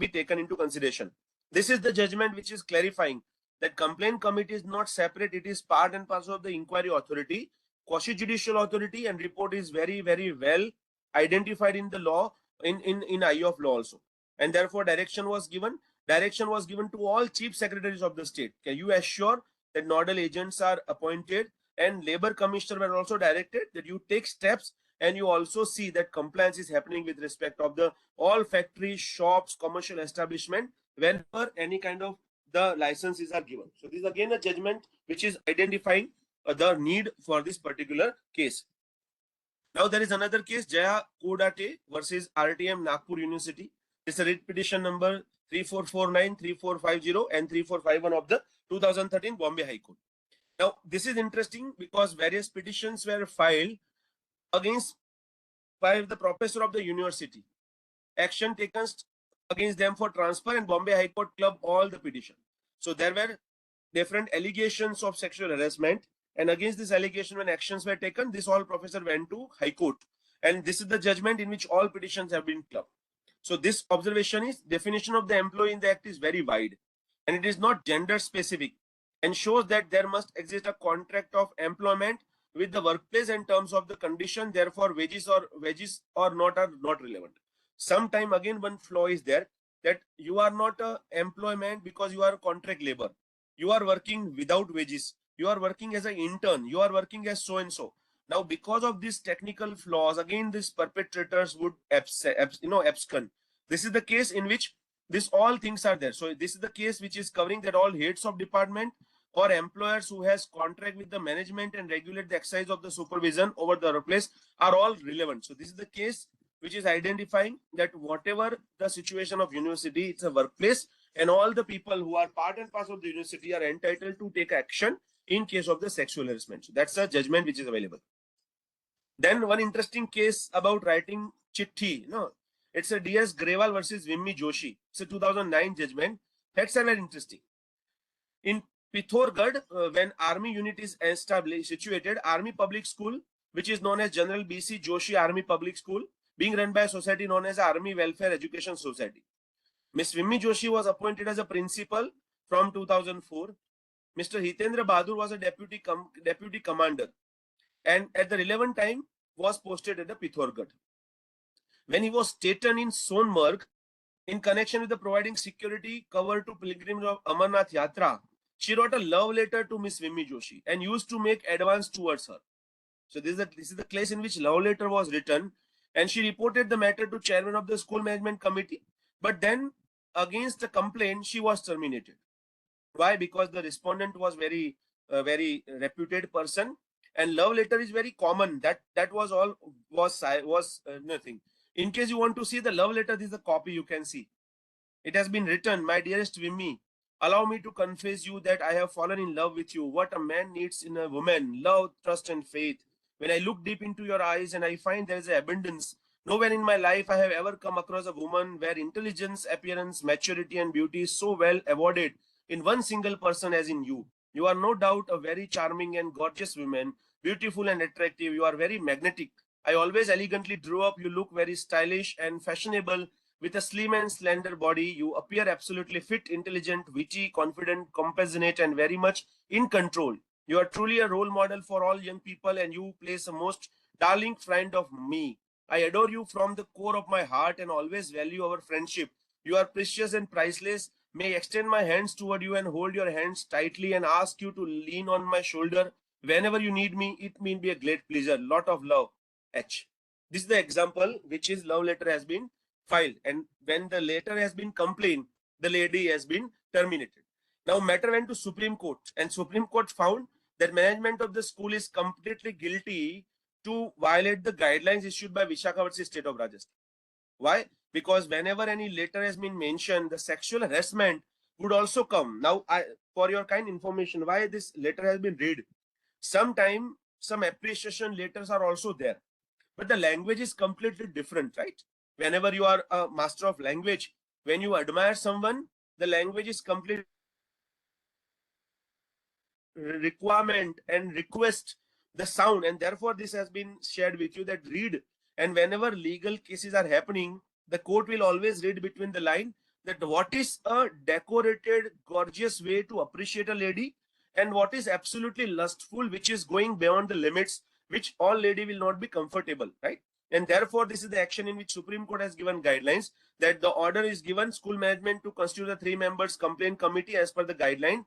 taken into consideration. This is the judgment which is clarifying that complaint committee is not separate; it is part and parcel of the inquiry authority, quasi-judicial authority, and report is very well identified in the law, in eye of law also. And therefore direction was given to all chief secretaries of the state. Can you assure that nodal agents are appointed, and labor commissioner were also directed that you take steps and you also see that compliance is happening with respect of the all factories, shops, commercial establishment whenever any kind of the licenses are given. So this is again a judgment which is identifying the need for this particular case. Now there is another case, Jaya Kodate versus RTM Nagpur University. It's a writ petition number 3449, 3450 and 3451 of the 2013 Bombay High Court. Now this is interesting because various petitions were filed against by the professor of the university. Action taken against them for transfer, and Bombay High Court clubbed all the petition. So there were different allegations of sexual harassment, and against this allegation when actions were taken, this all professor went to High Court, and this is the judgment in which all petitions have been clubbed. So this observation is definition of the employee in the act is very wide, and it is not gender specific, and shows that there must exist a contract of employment with the workplace in terms of the condition. Therefore, wages or not are not relevant. Sometime again one flaw is there that you are not a employment because you are contract labor. You are working without wages. You are working as an intern. You are working as so and so. Now, because of these technical flaws, again these perpetrators would abscond. This is the case in which this all things are there. So this is the case which is covering that all heads of department or employers who has contract with the management and regulate the exercise of the supervision over the workplace are all relevant. So this is the case which is identifying that whatever the situation of university, it's a workplace, and all the people who are part and parcel of the university are entitled to take action in case of the sexual harassment. So that's a judgment which is available. Then one interesting case about writing chitti. No, it's a DS Grewal versus Vimmi Joshi. It's a 2009 judgment. That's very interesting. In Pithogarh, when army unit is established, situated, army public school which is known as General B.C. Joshi Army Public School, being run by a society known as Army Welfare Education Society. Miss Vimmi Joshi was appointed as a principal from 2004. Mr. Hitendra Bahadur was a deputy commander, and at the relevant time was posted at the Pithoragarh. When he was stationed in Sonmarg, in connection with the providing security cover to pilgrims of Amarnath Yatra, she wrote a love letter to Miss Vimmi Joshi and used to make advance towards her. So this is the case in which love letter was written, and she reported the matter to chairman of the school management committee. But then, against the complaint, she was terminated. Why? Because the respondent was very reputed person, and love letter is very common. That was nothing. In case you want to see the love letter, this is the copy you can see. It has been written, "My dearest Vimmi, allow me to confess you that I have fallen in love with you. What a man needs in a woman: love, trust, and faith. When I look deep into your eyes and I find there is abundance, nowhere in my life I have ever come across a woman where intelligence, appearance, maturity, and beauty is so well avoided in one single person as in you. You are no doubt a very charming and gorgeous woman, beautiful and attractive. You are very magnetic. I always elegantly drew up. You look very stylish and fashionable. With a slim and slender body, you appear absolutely fit, intelligent, witty, confident, compassionate, and very much in control. You are truly a role model for all young people, and you place a most darling friend of me. I adore you from the core of my heart and always value our friendship. You are precious and priceless. May I extend my hands toward you and hold your hands tightly and ask you to lean on my shoulder whenever you need me. It will be a great pleasure. Lot of love. H. This is the example which is love letter has been filed, and when the letter has been complained, the lady has been terminated. Now matter went to Supreme Court, and Supreme Court found that management of the school is completely guilty to violate the guidelines issued by Visakhapatnam State of Rajasthan. Why? Because whenever any letter has been mentioned, the sexual harassment would also come. Now, for your kind information, why this letter has been read. Sometimes some appreciation letters are also there, but the language is completely different, right? Whenever you are a master of language, when you admire someone, the language is completely requirement and request the sound, and therefore this has been shared with you that read. And whenever legal cases are happening, the court will always read between the line that what is a decorated, gorgeous way to appreciate a lady, and what is absolutely lustful, which is going beyond the limits, which all lady will not be comfortable, right? And therefore, this is the action in which Supreme Court has given guidelines that the order is given school management to constitute a 3 members complaint committee as per the guideline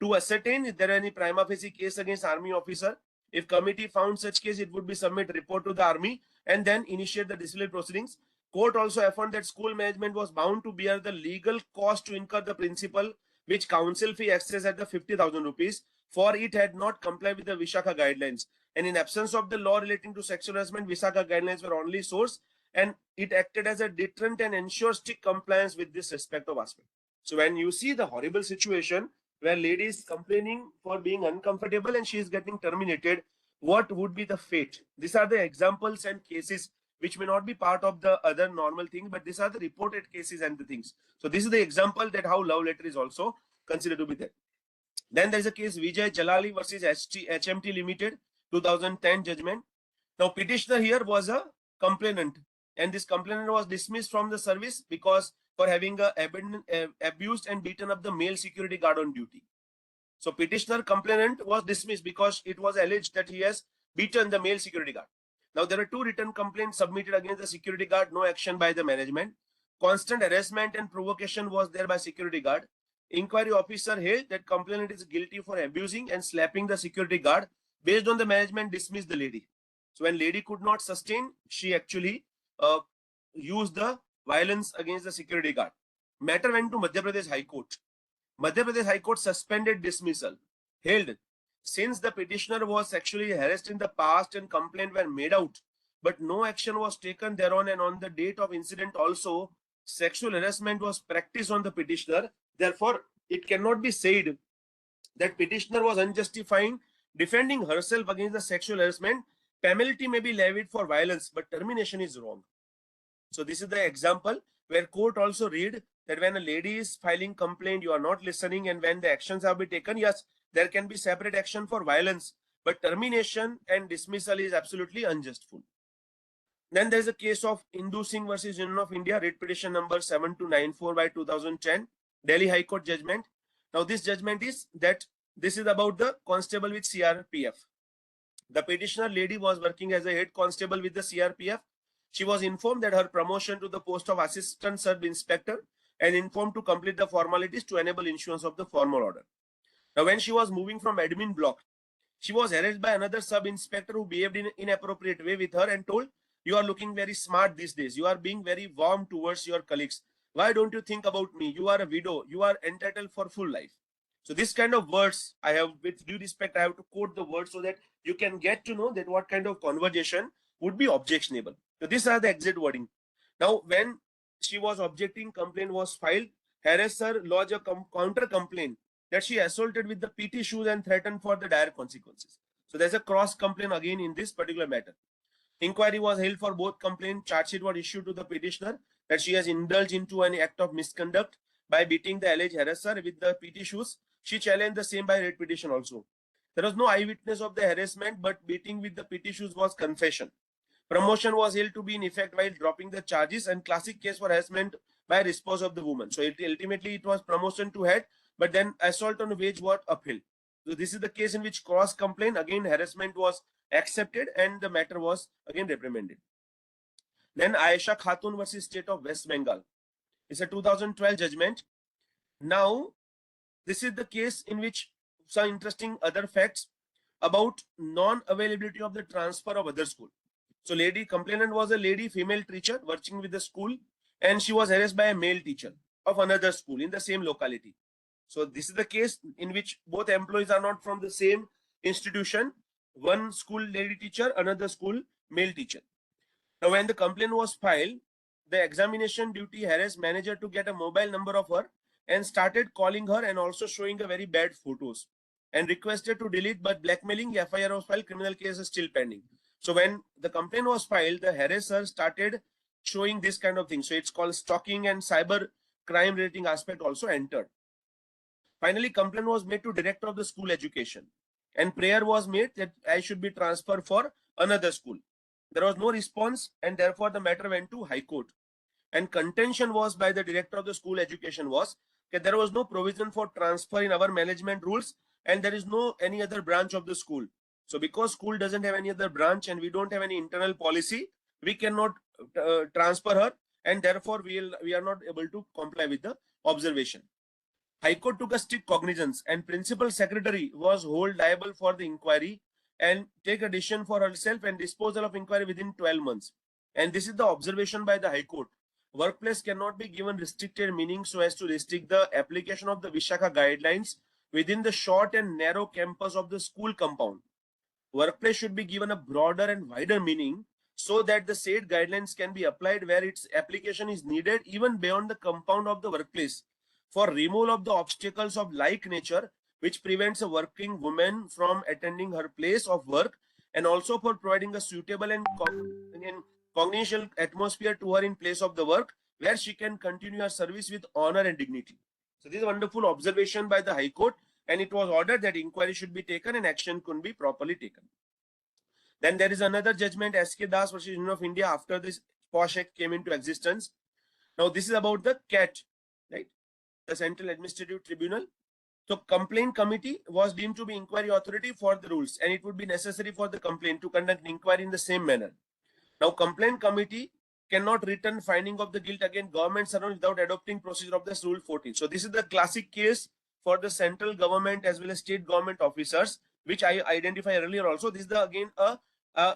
to ascertain if there are any prima facie case against army officer. If committee found such case, it would be submit report to the army and then initiate the disciplinary proceedings. Court also affirmed that school management was bound to bear the legal cost to incur the principal, which council fee excess at the 50,000 rupees, for it had not complied with the Visakha guidelines. And in absence of the law relating to sexual harassment, Visakha guidelines were only source, and it acted as a deterrent and ensured strict compliance with this respect of aspect. So when you see the horrible situation where lady is complaining for being uncomfortable and she is getting terminated, what would be the fate? These are the examples and cases which may not be part of the other normal thing, but these are the reported cases and the things. So this is the example that how love letter is also considered to be there. Then there is a case Vijay Jalali versus HMT Limited, 2010 judgment. Now petitioner here was a complainant, and this complainant was dismissed from the service because for having abused and beaten up the male security guard on duty. So petitioner complainant was dismissed because it was alleged that he has beaten the male security guard. Now there are 2 written complaints submitted against the security guard, no action by the management. Constant harassment and provocation was there by security guard. Inquiry officer held that complainant is guilty for abusing and slapping the security guard. Based on the management, dismissed the lady. So when lady could not sustain, she actually used the violence against the security guard. Matter went to Madhya Pradesh High Court. Madhya Pradesh High Court suspended dismissal. Held, since the petitioner was sexually harassed in the past and complaint were made out, but no action was taken thereon, and on the date of incident also, sexual harassment was practiced on the petitioner. Therefore, it cannot be said that petitioner was unjustified defending herself against the sexual harassment. Penalty may be levied for violence, but termination is wrong. So this is the example where court also read that when a lady is filing complaint, you are not listening, and when the actions have been taken, yes, there can be separate action for violence, but termination and dismissal is absolutely unjustful. Then there is a case of Indu Singh versus Union of India, writ petition number 7294 by 2010, Delhi High Court judgment. Now this judgment is that this is about the constable with CRPF. The petitioner lady was working as a head constable with the CRPF. She was informed that her promotion to the post of assistant sub-inspector and informed to complete the formalities to enable issuance of the formal order. Now when she was moving from admin block, she was harassed by another sub-inspector who behaved in an inappropriate way with her and told, "You are looking very smart these days. You are being very warm towards your colleagues. Why don't you think about me? You are a widow. You are entitled for full life." So this kind of words, I have, with due respect, I have to quote the words so that you can get to know that what kind of conversation would be objectionable. So these are the exit wording. Now, when she was objecting, complaint was filed. Harasser lodged a counter complaint that she assaulted with the PT shoes and threatened for the dire consequences. So there's a cross complaint again in this particular matter. Inquiry was held for both complaints. Charge sheet was issued to the petitioner that she has indulged into an act of misconduct by beating the alleged harasser with the PT shoes. She challenged the same by writ petition also. There was no eyewitness of the harassment, but beating with the PT shoes was confession. Promotion was held to be in effect while dropping the charges, and classic case for harassment by response of the woman. So ultimately it was promotion to head, but then assault on wage was upheld. So this is the case in which cross complaint, again harassment was accepted and the matter was again reprimanded. Then Aisha Khatun versus State of West Bengal. It's a 2012 judgment. Now, this is the case in which some interesting other facts about non-availability of the transfer of other school. So lady complainant was a lady female teacher working with the school, and she was harassed by a male teacher of another school in the same locality. So this is the case in which both employees are not from the same institution. One school lady teacher, another school male teacher. Now when the complaint was filed, the examination duty harassed manager to get a mobile number of her and started calling her and also showing a very bad photos and requested to delete, but blackmailing. FIR was filed, criminal case is still pending. So when the complaint was filed, the harasser started showing this kind of thing. So it's called stalking, and cyber crime rating aspect also entered. Finally, complaint was made to director of the school education, and prayer was made that I should be transferred for another school. There was no response, and therefore the matter went to High Court. And contention was by the director of the school education was that there was no provision for transfer in our management rules, and there is no any other branch of the school. So because school doesn't have any other branch and we don't have any internal policy, we cannot transfer her, and therefore we are not able to comply with the observation. High Court took a strict cognizance, and principal secretary was held liable for the inquiry and take a decision for herself and disposal of inquiry within 12 months. And this is the observation by the High Court. Workplace cannot be given restricted meaning so as to restrict the application of the Vishaka guidelines within the short and narrow campus of the school compound. Workplace should be given a broader and wider meaning so that the said guidelines can be applied where its application is needed even beyond the compound of the workplace for removal of the obstacles of like nature which prevents a working woman from attending her place of work, and also for providing a suitable and congenial atmosphere to her in place of the work where she can continue her service with honor and dignity. So this is a wonderful observation by the High Court, and it was ordered that inquiry should be taken and action could be properly taken. Then there is another judgment, S.K. Das versus Union of India, after this POSH Act came into existence. Now this is about the CAT, right? The Central Administrative Tribunal. So complaint committee was deemed to be inquiry authority for the rules, and it would be necessary for the complaint to conduct an inquiry in the same manner. Now complaint committee cannot return finding of the guilt against government servant without adopting procedure of this Rule 14. So this is the classic case for the central government as well as state government officers, which I identified earlier also. This is the, again a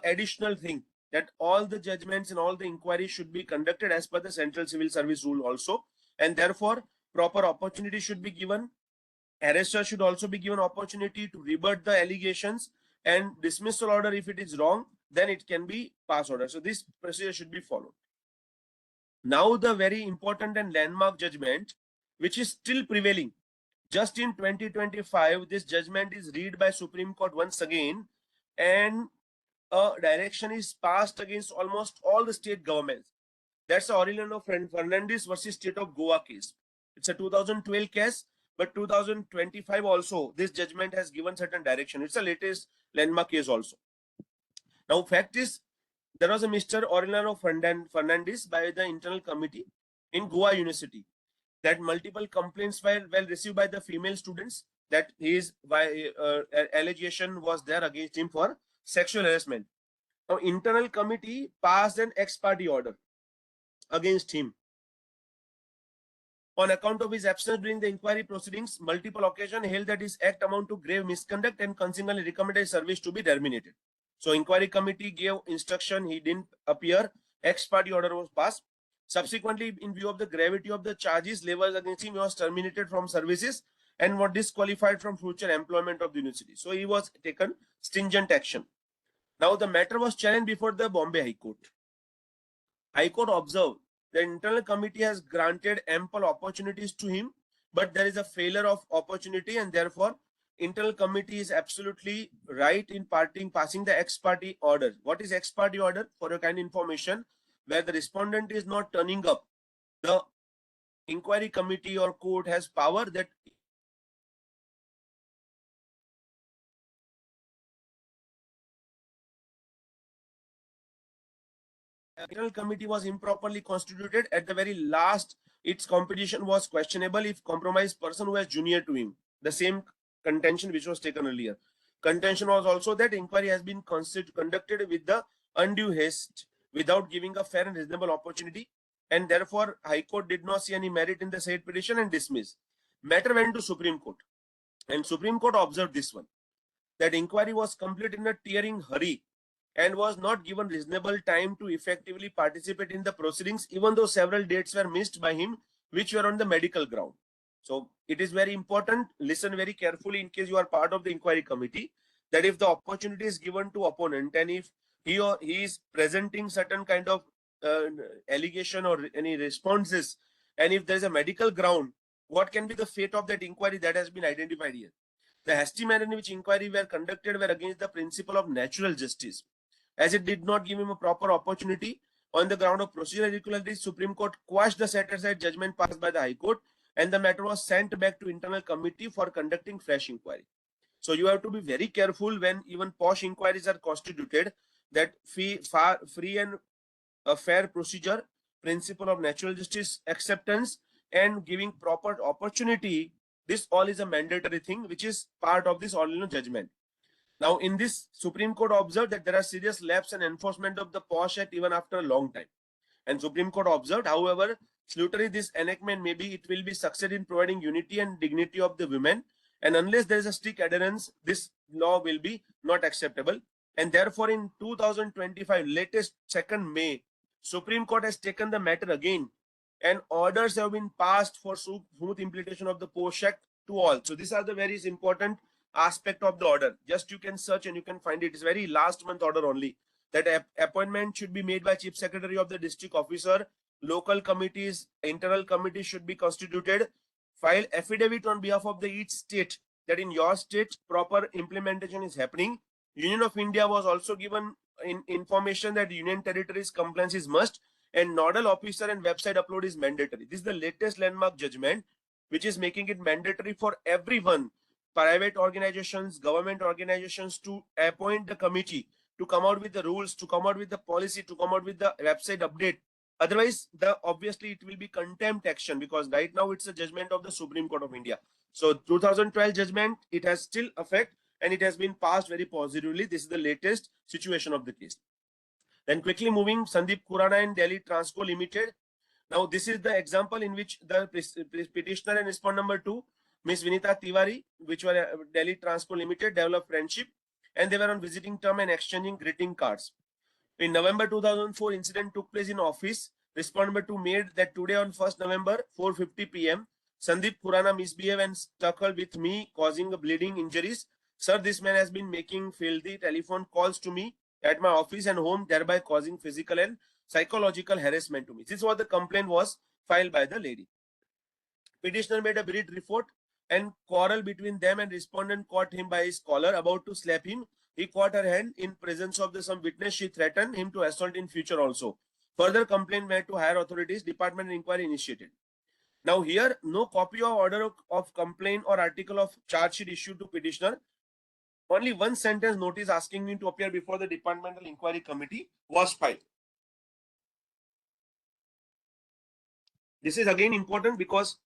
additional thing that all the judgments and all the inquiries should be conducted as per the Central Civil Service Rule also, and therefore proper opportunity should be given. Arrestor should also be given opportunity to rebut the allegations, and dismissal order, if it is wrong, then it can be pass order. So this procedure should be followed. Now the very important and landmark judgment, which is still prevailing. Just in 2025, this judgment is read by Supreme Court once again, and a direction is passed against almost all the state governments. That's the Aureliano Fernandez versus State of Goa case. It's a 2012 case but 2025 also, this judgment has given certain direction. It's the latest landmark case also. Now, fact is, there was a Mr. Orlando Fernandez by the internal committee in Goa University that multiple complaints were well received by the female students that his allegation was there against him for sexual harassment. Now, internal committee passed an ex parte order against him on account of his absence during the inquiry proceedings. Multiple occasions held that his act amount to grave misconduct and consequently recommended his service to be terminated. So inquiry committee gave instruction, he didn't appear, ex parte order was passed. Subsequently, in view of the gravity of the charges leveled against him, he was terminated from services and was disqualified from future employment of the university. So he was taken stringent action. Now the matter was challenged before the Bombay High Court. High Court observed the internal committee has granted ample opportunities to him, but there is a failure of opportunity, and therefore internal committee is absolutely right in passing the ex parte order. What is ex parte order? For your kind information, where the respondent is not turning up, the inquiry committee or court has power that internal committee was improperly constituted. At the very last, its composition was questionable if compromised person who was junior to him. The same contention which was taken earlier. Contention was also that inquiry has been conducted with the undue haste without giving a fair and reasonable opportunity, and therefore High Court did not see any merit in the said petition and dismissed. Matter went to Supreme Court, and Supreme Court observed this one, that inquiry was completed in a tearing hurry and was not given reasonable time to effectively participate in the proceedings, even though several dates were missed by him, which were on the medical ground. So it is very important, listen very carefully in case you are part of the inquiry committee, that if the opportunity is given to opponent and if he or he is presenting certain kind of allegation or any responses, and if there is a medical ground, what can be the fate of that inquiry that has been identified here? The hasty manner in which inquiry were conducted were against the principle of natural justice, as it did not give him a proper opportunity. On the ground of procedural irregularities, Supreme Court quashed the set-aside judgment passed by the High Court, and the matter was sent back to internal committee for conducting fresh inquiry. So you have to be very careful when even POSH inquiries are constituted, that free and a fair procedure, principle of natural justice, acceptance, and giving proper opportunity. This all is a mandatory thing which is part of this ordinal judgment. Now, in this, Supreme Court observed that there are serious lapse in enforcement of the POSH Act even after a long time. And Supreme Court observed, however, salutary this enactment may be, it will be succeed in providing unity and dignity of the women. And unless there is a strict adherence, this law will be not acceptable. And therefore, in 2025, latest 2nd May, Supreme Court has taken the matter again, and orders have been passed for smooth implementation of the POSH Act to all. So these are the very important aspect of the order. Just you can search and you can find it. It's very last month order only, that appointment should be made by Chief Secretary of the district officer. Local committees, internal committees should be constituted. File affidavit on behalf of the each state that in your state proper implementation is happening. Union of India was also given information that Union Territories compliance is must, and nodal officer and website upload is mandatory. This is the latest landmark judgment which is making it mandatory for everyone, private organizations, government organizations, to appoint the committee, to come out with the rules, to come out with the policy, to come out with the website update. Otherwise, obviously it will be contempt action, because right now it's a judgment of the Supreme Court of India. So 2012 judgment, it has still effect and it has been passed very positively. This is the latest situation of the case. Then quickly moving, Sandeep Khurana and Delhi Transco Limited. Now this is the example in which the petitioner and respondent number 2, Ms. Vinita Tiwari, which were Delhi Transco Limited, developed friendship, and they were on visiting term and exchanging greeting cards. In November 2004, incident took place in office. Respondent number 2 made that today on 1st November, 4:50 p.m., Sandeep Khurana misbehaved and struggled with me, causing bleeding injuries. Sir, this man has been making filthy telephone calls to me at my office and home, thereby causing physical and psychological harassment to me. This is what the complaint was filed by the lady. Petitioner made a brief report, and quarrel between them, and respondent caught him by his collar, about to slap him. He caught her hand in presence of some witness. She threatened him to assault in future also. Further complaint made to higher authorities. Department inquiry initiated. Now here, no copy or order of complaint or article of charge sheet issued to petitioner. Only one sentence notice asking me to appear before the Departmental Inquiry Committee was filed. This is again important because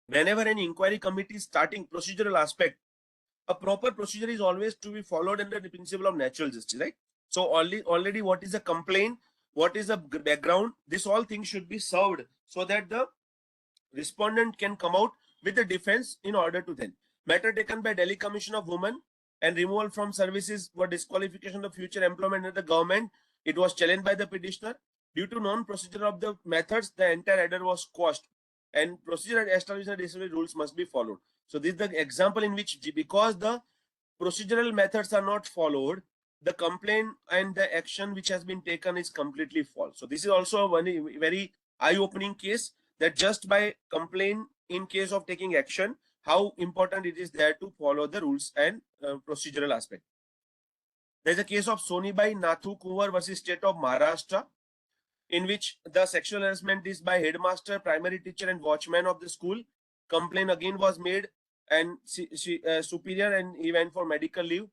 whenever any inquiry committee is starting procedural aspect, a proper procedure is always to be followed under the principle of natural justice, right? So already what is a complaint, what is the background, this all things should be served so that the respondent can come out with the defense in order to then. Matter taken by Delhi Commission of Women and removal from services for disqualification of future employment under the government. It was challenged by the petitioner. Due to non-procedure of the methods, the entire header was quashed and procedure established and disciplinary rules must be followed. So this is the example in which, because the procedural methods are not followed, the complaint and the action which has been taken is completely false. So this is also a very eye-opening case, that just by complaint in case of taking action, how important it is there to follow the rules and procedural aspect. There is a case of Sonibai Nathu Kumar versus State of Maharashtra, in which the sexual harassment is by headmaster, primary teacher and watchman of the school. Complaint again was made and superior, and he went for medical leave.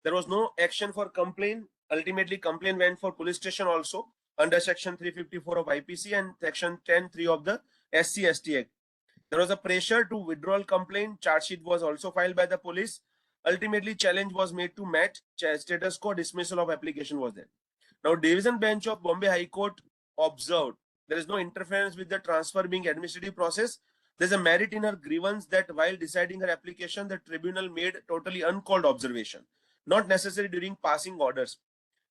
There was no action for complaint. Ultimately, complaint went for police station also under section 354 of IPC and section 10(3) of the SC/ST Act. There was a pressure to withdrawal complaint. Charge sheet was also filed by the police. Ultimately, challenge was made to MET. Status quo dismissal of application was there. Now, Division Bench of Bombay High Court observed there is no interference with the transfer being administrative process. There's a merit in her grievance that while deciding her application, the tribunal made totally uncalled observation, not necessary during passing orders.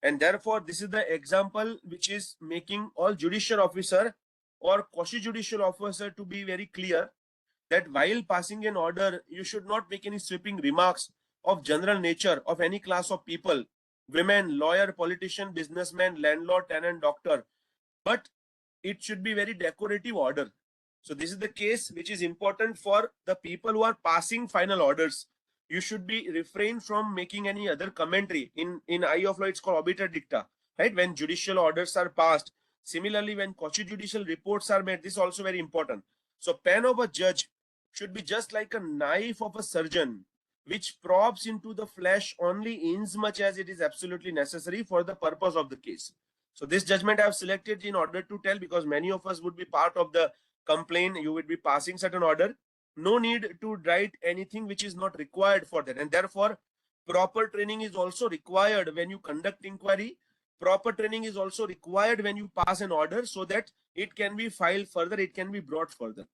And therefore, this is the example which is making all judicial officer or quasi-judicial officer to be very clear that while passing an order, you should not make any sweeping remarks of general nature of any class of people, women, lawyer, politician, businessman, landlord, tenant, doctor, but it should be very decorative order. So this is the case which is important for the people who are passing final orders. You should be refrain from making any other commentary. In eye of law, it's called obiter dicta, right? When judicial orders are passed. Similarly, when quasi-judicial reports are made, this is also very important. So pen of a judge should be just like a knife of a surgeon, which probes into the flesh only inasmuch as it is absolutely necessary for the purpose of the case. So this judgment I have selected in order to tell, because many of us would be part of the complaint, you would be passing certain order. No need to write anything which is not required for that. And therefore, proper training is also required when you conduct inquiry. Proper training is also required when you pass an order so that it can be filed further, it can be brought further.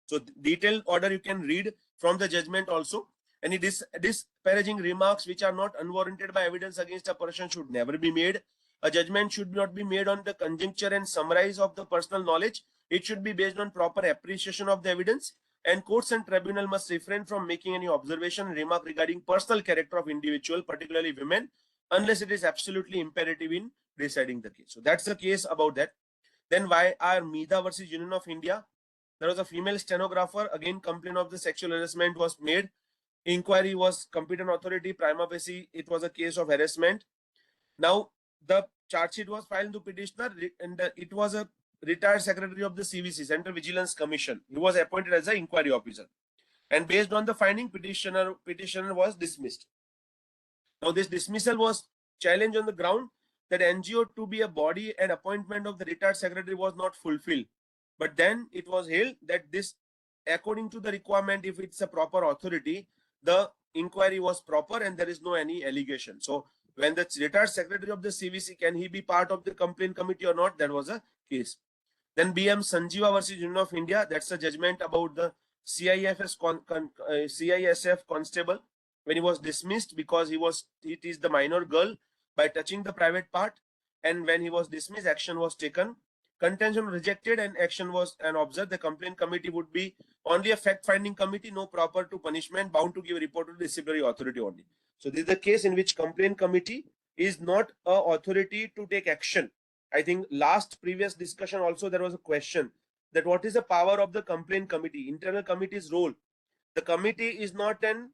So detailed order you can read from the judgment also. Any disparaging remarks which are not unwarranted by evidence against a person should never be made. A judgment should not be made on the conjuncture and summarize of the personal knowledge. It should be based on proper appreciation of the evidence, and courts and tribunal must refrain from making any observation and remark regarding personal character of individual, particularly women, unless it is absolutely imperative in deciding the case. So that's the case about that. Then why are Mida versus Union of India? There was a female stenographer, again complaint of the sexual harassment was made. Inquiry was competent authority, prima facie it was a case of harassment. Now the charge sheet was filed to petitioner, and it was a retired secretary of the CVC, Central Vigilance Commission. He was appointed as an inquiry officer, and based on the finding, petitioner was dismissed. Now this dismissal was challenged on the ground that NGO to be a body and appointment of the retired secretary was not fulfilled. But then it was held that this, according to the requirement, if it's a proper authority, the inquiry was proper and there is no any allegation. So when the retired secretary of the CVC, can he be part of the complaint committee or not? That was a case. Then BM Sanjeeva versus Union of India. That's a judgment about the CISF constable when he was dismissed because it is the minor girl by touching the private part, and when he was dismissed, action was taken. Contention rejected and action was observed. The complaint committee would be only a fact-finding committee, no proper to punishment, bound to give a report to the disciplinary authority only. So this is the case in which complaint committee is not a authority to take action. I think previous discussion also there was a question that what is the power of the complaint committee, internal committee's role. The committee is not an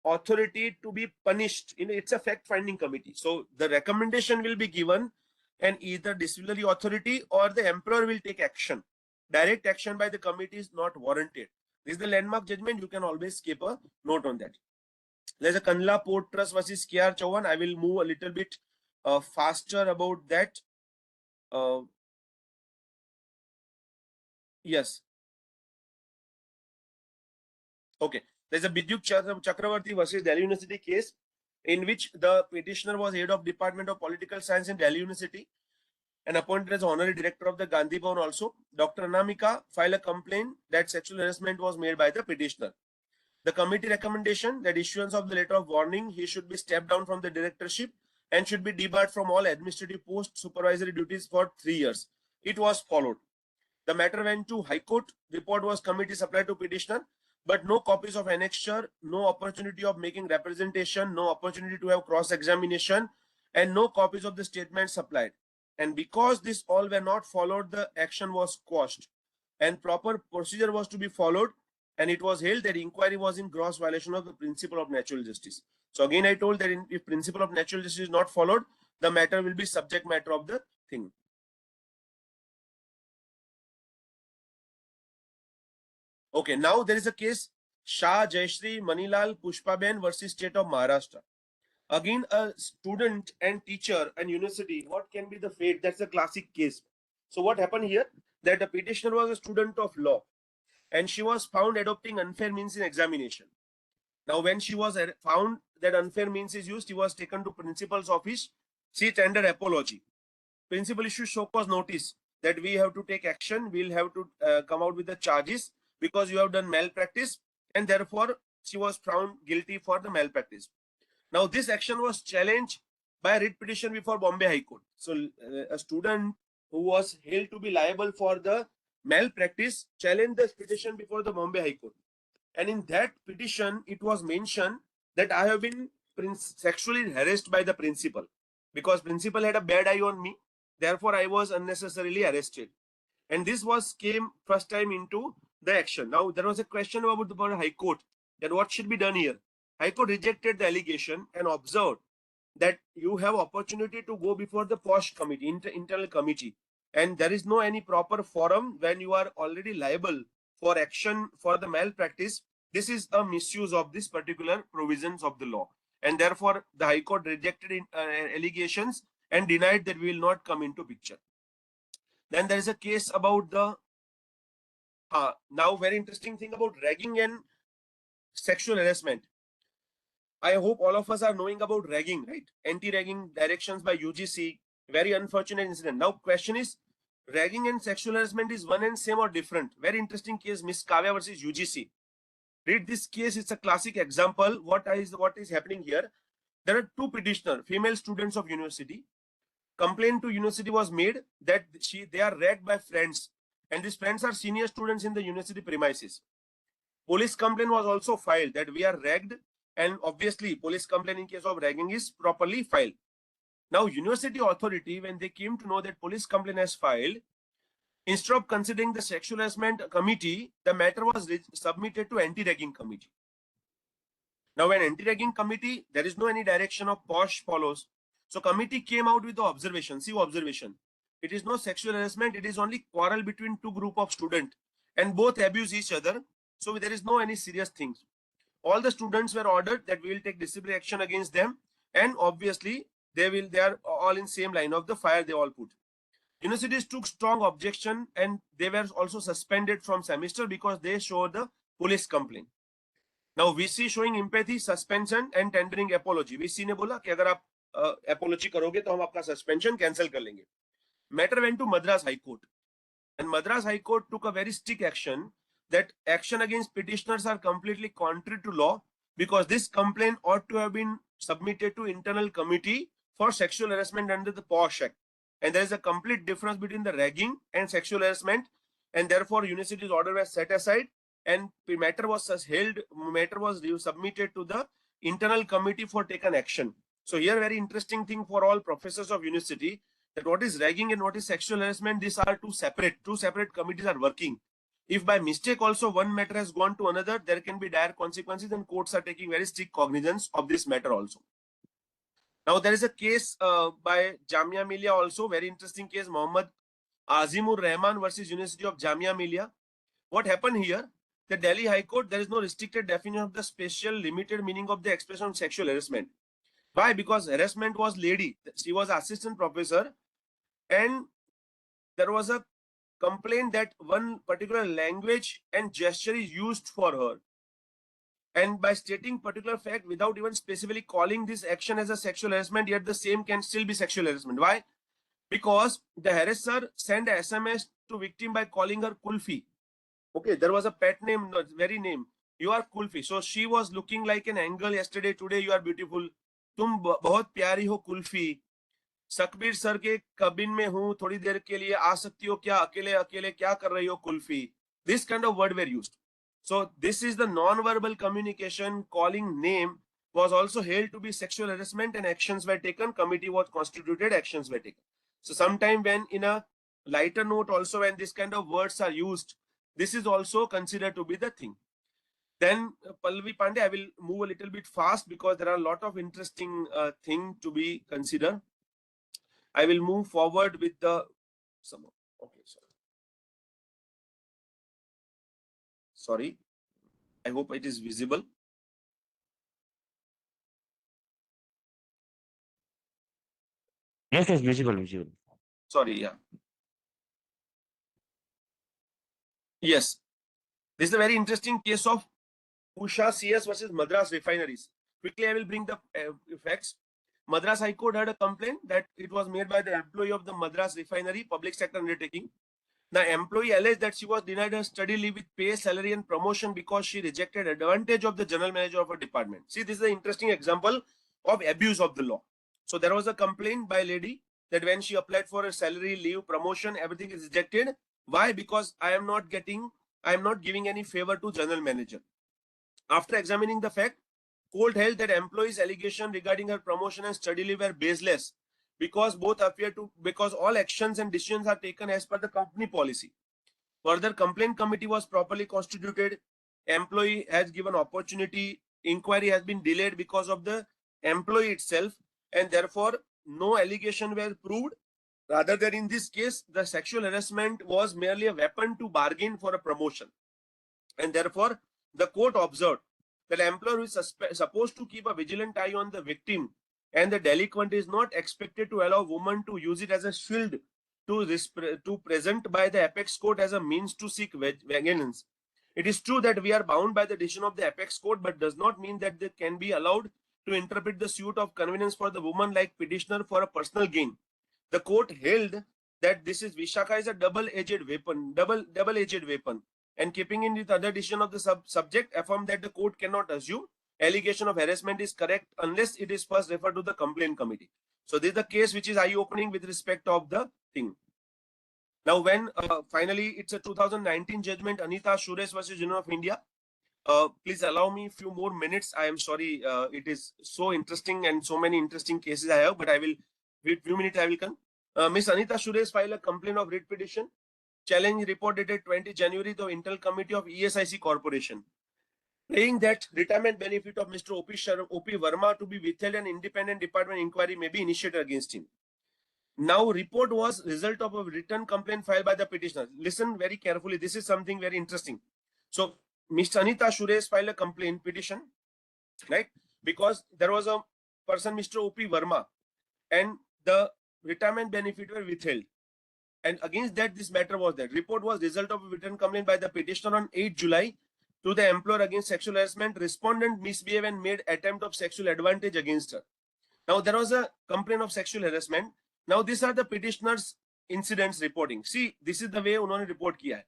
authority to be punished. It's a fact-finding committee. So the recommendation will be given and either disciplinary authority or the employer will take action. direct action by the committee is not warranted. This is the landmark judgment. You can always keep a note on that. There's a Kanla Port Trust versus KR Chauhan. I will move a little bit faster about that. Yes. Okay. There's a Bidyuk Chakravarti versus Delhi University case in which the petitioner was head of Department of Political Science in Delhi University and appointed as honorary director of the Gandhi Bhavan also. Dr. Anamika filed a complaint that sexual harassment was made by the petitioner. The committee recommendation that issuance of the letter of warning, he should be stepped down from the directorship and should be debarred from all administrative post supervisory duties for 3 years. It was followed. The matter went to High Court. Report was committee supplied to petitioner, but no copies of annexure, no opportunity of making representation, no opportunity to have cross-examination, and no copies of the statement supplied. And because this all were not followed, the action was quashed and proper procedure was to be followed. And it was held that inquiry was in gross violation of the principle of natural justice. So again, I told that if principle of natural justice is not followed, the matter will be subject matter of the thing. Okay, now there is a case Shah Jayashree Manilal Pushpaben versus State of Maharashtra. Again, a student and teacher and university, what can be the fate? That's a classic case. So what happened here? That the petitioner was a student of law and she was found adopting unfair means in examination. Now, when she was found that unfair means is used, she was taken to principal's office. She tendered apology. Principal issued show cause notice that we have to take action. We'll have to come out with the charges because you have done malpractice, and therefore she was found guilty for the malpractice. Now, this action was challenged by a writ petition before Bombay High Court. So, a student who was held to be liable for the malpractice challenged the petition before the Bombay High Court. And in that petition, it was mentioned that I have been sexually harassed by the principal because principal had a bad eye on me. Therefore, I was unnecessarily arrested. And this came first time into the action. Now, there was a question about the High Court that what should be done here. High Court rejected the allegation and observed that you have opportunity to go before the POSH committee, internal committee, and there is no any proper forum when you are already liable for action for the malpractice. This is a misuse of this particular provisions of the law, and therefore the High Court rejected allegations and denied that we will not come into picture. Then there is a case about the now very interesting thing about ragging and sexual harassment. I hope all of us are knowing about ragging, right? Anti-ragging directions by UGC. Very unfortunate incident. Now, question is, ragging and sexual harassment is one and same or different? Very interesting case, Miss Kavya versus UGC. Read this case. It's a classic example. What is happening here? There are two petitioners, female students of university. Complaint to university was made that they are ragged by friends, and these friends are senior students in the university premises. Police complaint was also filed that we are ragged, and obviously police complaint in case of ragging is properly filed. Now, university authority, when they came to know that police complaint has filed, instead of considering the sexual harassment committee, the matter was submitted to anti-ragging committee. Now, when anti-ragging committee, there is no any direction of POSH follows. So committee came out with the observation. See observation. It is no sexual harassment. It is only quarrel between two group of students, and both abuse each other. So there is no any serious things. All the students were ordered that we will take disciplinary action against them, and obviously they are all in same line of the fire they all put. Universities took strong objection and they were also suspended from semester because they showed the police complaint. Now VC showing empathy, suspension and tendering apology. VC ने बोला कि अगर आप apology करोगे तो हम आपका suspension cancel कर लेंगे. Matter went to Madras High Court, and Madras High Court took a very strict action that action against petitioners are completely contrary to law because this complaint ought to have been submitted to internal committee for sexual harassment under the POSH Act. And there is a complete difference between the ragging and sexual harassment, and therefore university's order was set aside and the matter was submitted to the internal committee for taken action. So here very interesting thing for all professors of university that what is ragging and what is sexual harassment, these are two separate committees are working. If by mistake also one matter has gone to another, there can be dire consequences, and courts are taking very strict cognizance of this matter also. Now there is a case by Jamia Millia also, very interesting case, Mohammed Azimur Rahman versus University of Jamia Millia. What happened here? The Delhi High Court, there is no restricted definition of the special limited meaning of the expression sexual harassment. Why? Because harassment was lady. She was assistant professor, and there was a complaint that one particular language and gesture is used for her. And by stating particular fact without even specifically calling this action as a sexual harassment, yet the same can still be sexual harassment. Why? Because the harasser sent a SMS to victim by calling her Kulfi. Okay, there was a pet name, very name. You are Kulfi. So she was looking like an angel yesterday. Today you are beautiful. तुम बहुत प्यारी हो kulfi. सकबीर sir के cabin में हूं, थोड़ी देर के लिए आ सकती हो क्या? अकेले अकेले क्या कर रही हो kulfi? This kind of word were used. So this is the non-verbal communication. Calling name was also held to be sexual harassment, and actions were taken. Committee was constituted. Actions were taken. So sometime when in a lighter note also, when this kind of words are used, this is also considered to be the thing. Then Pallavi Pandey, I will move a little bit fast because there are a lot of interesting things to be considered. I will move forward with the okay, sorry. I hope it is visible. Yes, visible. Sorry, yeah. Yes. This is a very interesting case of Usha CS versus Madras refineries. Quickly, I will bring the facts. Madras High Court had a complaint that it was made by the employee of the Madras refinery, public sector undertaking. The employee alleged that she was denied her study leave with pay, salary, and promotion because she rejected advantage of the general manager of her department. See, this is an interesting example of abuse of the law. So there was a complaint by a lady that when she applied for a salary, leave, promotion, everything is rejected. Why? Because I am not giving any favor to general manager. After examining the fact, court held that employee's allegation regarding her promotion and study leave were baseless because all actions and decisions are taken as per the company policy. Further, complaint committee was properly constituted. Employee has given opportunity. Inquiry has been delayed because of the employee itself, and therefore no allegation were proved. Rather than in this case, the sexual harassment was merely a weapon to bargain for a promotion, and therefore the court observed that the employer is supposed to keep a vigilant eye on the victim, and the delinquent is not expected to allow women to use it as a shield to present by the apex court as a means to seek vengeance. It is true that we are bound by the decision of the apex court, but does not mean that they can be allowed to interpret the suit of convenience for the woman like petitioner for a personal gain. The court held that this is Vishaka is a double-edged weapon. And keeping in with other decision of the subject, affirmed that the court cannot assume allegation of harassment is correct unless it is first referred to the complaint committee. So this is the case which is eye-opening with respect of the thing. Now, when finally it's a 2019 judgment, Anita Suresh versus Union of India. Please allow me a few more minutes. I am sorry, it is so interesting and so many interesting cases I have, but I will wait few minutes. I will come. Miss Anita Suresh filed a complaint of writ petition. Challenge report dated 20 January, the Internal Committee of ESIC Corporation, saying that retirement benefit of Mr. O.P. Verma to be withheld and independent department inquiry may be initiated against him. Now, report was result of a written complaint filed by the petitioner. Listen very carefully. This is something very interesting. So, Mr. Anita Suresh filed a complaint petition, right? Because there was a person, Mr. O.P. Verma, and the retirement benefit were withheld. And against that, this matter was that report was result of a written complaint by the petitioner on 8 July to the employer against sexual harassment. Respondent misbehaved and made attempt of sexual advantage against her. Now, there was a complaint of sexual harassment. Now, these are the petitioner's incidents reporting. See, this is the way unhone report kiya hai.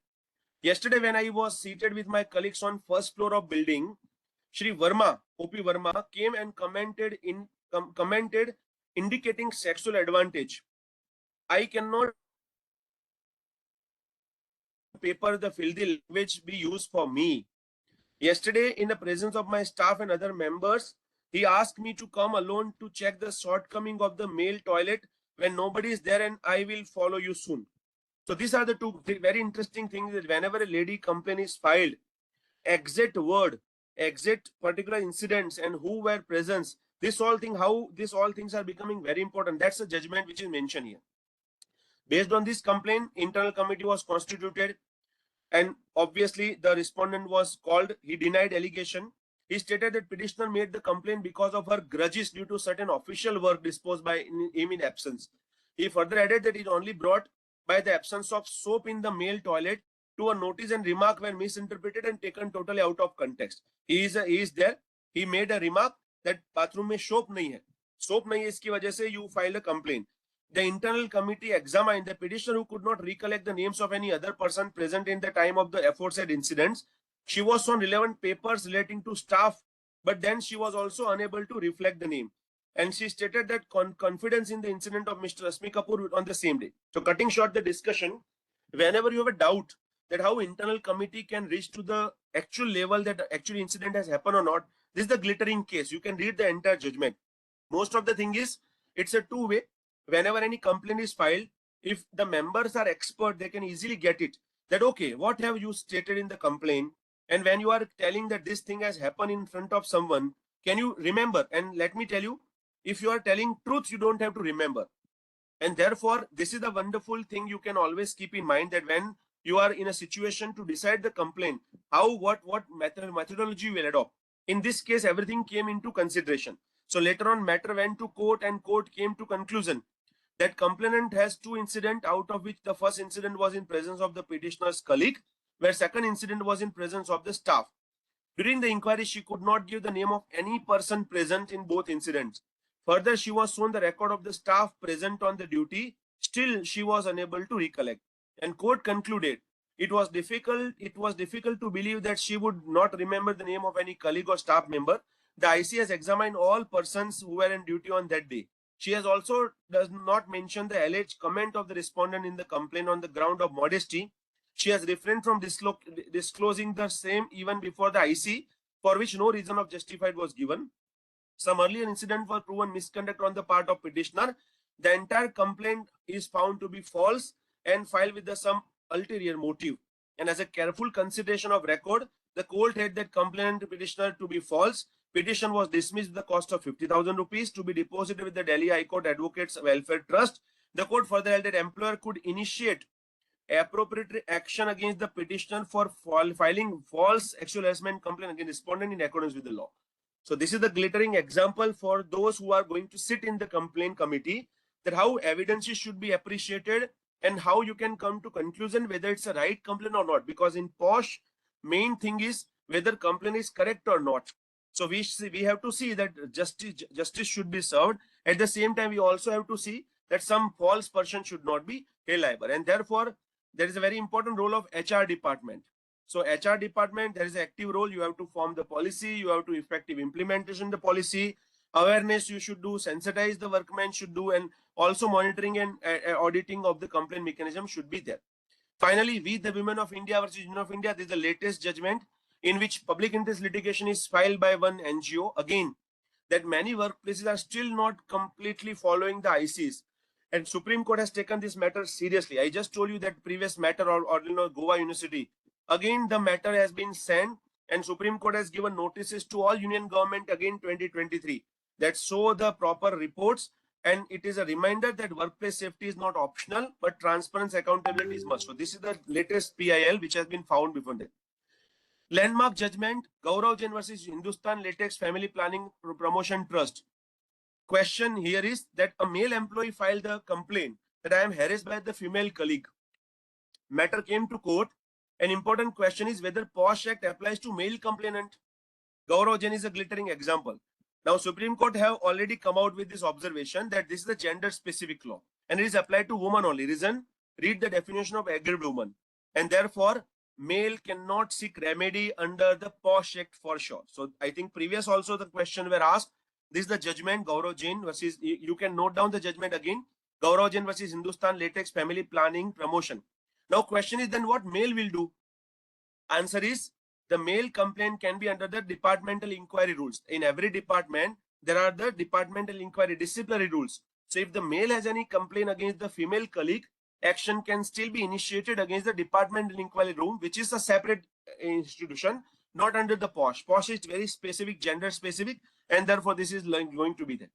Yesterday, when I was seated with my colleagues on first floor of building, Shri Verma, O.P. Verma, came and commented indicating sexual advantage. I cannot paper the filthy language be used for me. Yesterday, in the presence of my staff and other members, he asked me to come alone to check the shortcoming of the male toilet when nobody is there, and I will follow you soon. So these are the two very interesting things that whenever a lady complaint is filed, exit word, exit particular incidents and who were present, how these all things are becoming very important. That's the judgment which is mentioned here. Based on this complaint, internal committee was constituted, and obviously the respondent was called. He denied allegation. He stated that petitioner made the complaint because of her grudges due to certain official work disposed by him in absence. He further added that it only brought by the absence of soap in the male toilet to a notice and remark were misinterpreted and taken totally out of context. He is there. He made a remark that bathroom में soap नहीं है. Soap नहीं है, इसकी वजह से you filed a complaint. The internal committee examined the petitioner who could not recollect the names of any other person present in the time of the aforesaid incidents. She was shown relevant papers relating to staff, but then she was also unable to reflect the name. And she stated that confidence in the incident of Mr. Rasmi Kapoor on the same day. So cutting short the discussion, whenever you have a doubt that how internal committee can reach to the actual level that the actual incident has happened or not, this is the glittering case. You can read the entire judgment. Most of the thing is, it's a two-way. Whenever any complaint is filed, if the members are expert, they can easily get it. That, okay, what have you stated in the complaint? And when you are telling that this thing has happened in front of someone, can you remember? And let me tell you, if you are telling truth, you don't have to remember. And therefore, this is the wonderful thing you can always keep in mind, that when you are in a situation to decide the complaint, how, what methodology you will adopt. In this case, everything came into consideration. So later on, matter went to court and court came to conclusion that complainant has two incidents, out of which the first incident was in presence of the petitioner's colleague, where second incident was in presence of the staff. During the inquiry, she could not give the name of any person present in both incidents. Further, she was shown the record of the staff present on the duty. Still, she was unable to recollect. And court concluded it was difficult to believe that she would not remember the name of any colleague or staff member. The IC has examined all persons who were on duty on that day. She has also does not mention the alleged comment of the respondent in the complaint on the ground of modesty. She has refrained from disclosing the same even before the IC, for which no reason of justified was given. Some earlier incident was proven misconduct on the part of petitioner. The entire complaint is found to be false and filed with some ulterior motive. And as a careful consideration of record, the court held that complainant petitioner to be false. Petition was dismissed with the cost of 50,000 rupees to be deposited with the Delhi High Court Advocates Welfare Trust. The court further held that employer could initiate appropriate action against the petitioner for filing false sexual harassment complaint against respondent in accordance with the law. So this is the glittering example for those who are going to sit in the complaint committee, that how evidences should be appreciated and how you can come to conclusion whether it's a right complaint or not. Because in POSH, main thing is whether complaint is correct or not. So we have to see that justice should be served. At the same time, we also have to see that some false person should not be held liable. And therefore, there is a very important role of HR department. So HR department, there is an active role. You have to form the policy. You have to effective implementation the policy. Awareness you should do, sensitize the workmen should do, and also monitoring and auditing of the complaint mechanism should be there. Finally, we the Women of India versus Union of India, this is the latest judgment in which public interest litigation is filed by one NGO. Again, that many workplaces are still not completely following the ICs. And Supreme Court has taken this matter seriously. I just told you that previous matter or Goa University. Again, the matter has been sent and Supreme Court has given notices to all union government again 2023 that show the proper reports, and it is a reminder that workplace safety is not optional, but transparency accountability is must. So this is the latest PIL which has been found before that. Landmark judgment, Gaurav Jain versus Hindustan Latex Family Planning Promotion Trust. Question here is that a male employee filed a complaint that I am harassed by the female colleague. Matter came to court. An important question is whether POSH Act applies to male complainant. Gaurav Jain is a glittering example. Now, Supreme Court have already come out with this observation that this is a gender-specific law and it is applied to women only. Reason, read the definition of aggrieved woman. And therefore, male cannot seek remedy under the POSH Act for sure. So, I think previous also the question were asked. This is the judgment, Gaurav Jain versus, you can note down the judgment again. Gaurav Jain versus Hindustan Latex Family Planning Promotion. Now, question is then what male will do? Answer is, the male complaint can be under the departmental inquiry rules. In every department, there are the departmental inquiry disciplinary rules. So if the male has any complaint against the female colleague, action can still be initiated against the departmental inquiry room, which is a separate institution, not under the POSH. POSH is very specific, gender specific, and therefore this is going to be there.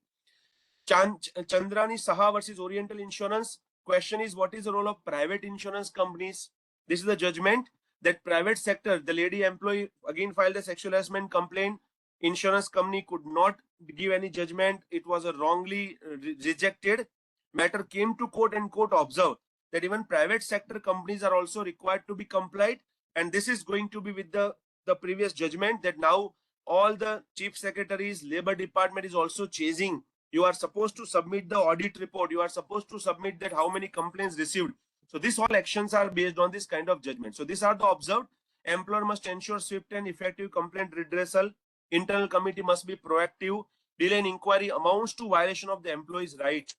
Chandrani Saha versus Oriental Insurance. question is, what is the role of private insurance companies? This is the judgment that private sector, the lady employee again filed a sexual harassment complaint. Insurance company could not give any judgment. It was a wrongly rejected. Matter came to court and court observed that even private sector companies are also required to be complied. And this is going to be with the previous judgment that now all the chief secretaries, labor department is also chasing. You are supposed to submit the audit report. You are supposed to submit that how many complaints received. So these all actions are based on this kind of judgment. So these are the observed. Employer must ensure swift and effective complaint redressal. Internal committee must be proactive. Delay in inquiry amounts to violation of the employee's right.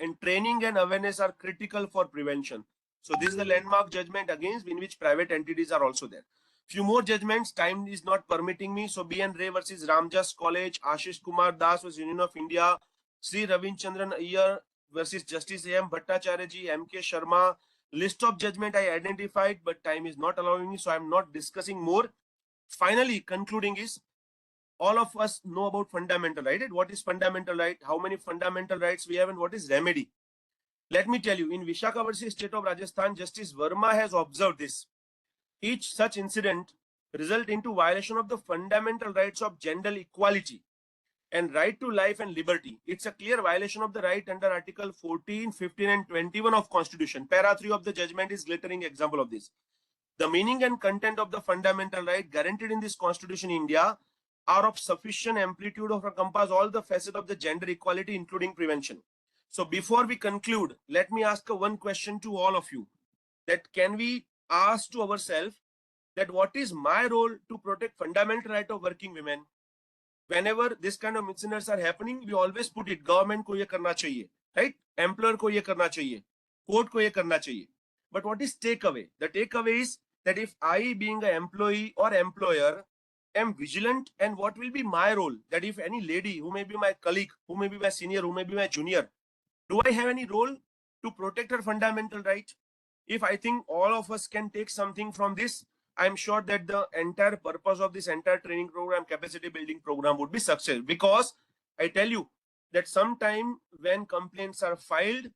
And training and awareness are critical for prevention. So this is the landmark judgment against in which private entities are also there. Few more judgments, time is not permitting me. So B.N. Ray versus Ramjas College, Ashish Kumar Das versus Union of India, Sri Ravichandran Iyer versus Justice A.M. Bhattacharya ji, M.K. Sharma. List of judgment I identified, but time is not allowing me, so I'm not discussing more. Finally, concluding is, all of us know about fundamental right. What is fundamental right? How many fundamental rights we have, and what is remedy? Let me tell you, in Vishaka versus State of Rajasthan, Justice Verma has observed this. Each such incident result into violation of the fundamental rights of gender equality and right to life and liberty. It's a clear violation of the right under Article 14, 15 and 21 of Constitution. Para 3 of the judgment is glittering example of this. The meaning and content of the fundamental right guaranteed in this Constitution in India are of sufficient amplitude to encompass all the facets of the gender equality, including prevention. So before we conclude, let me ask one question to all of you. That can we ask to ourselves that what is my role to protect fundamental right of working women? Whenever this kind of incidents are happening, we always put it, government ko ye karna chahiye, right? Employer ko ye karna chahiye, court ko ye karna chahiye. But what is takeaway? The takeaway is that if I, being an employee or employer, am vigilant, and what will be my role? That if any lady who may be my colleague, who may be my senior, who may be my junior, do I have any role to protect her fundamental right? If I think all of us can take something from this, I'm sure that the entire purpose of this entire training program, capacity building program, would be success. Because I tell you that sometime when complaints are filed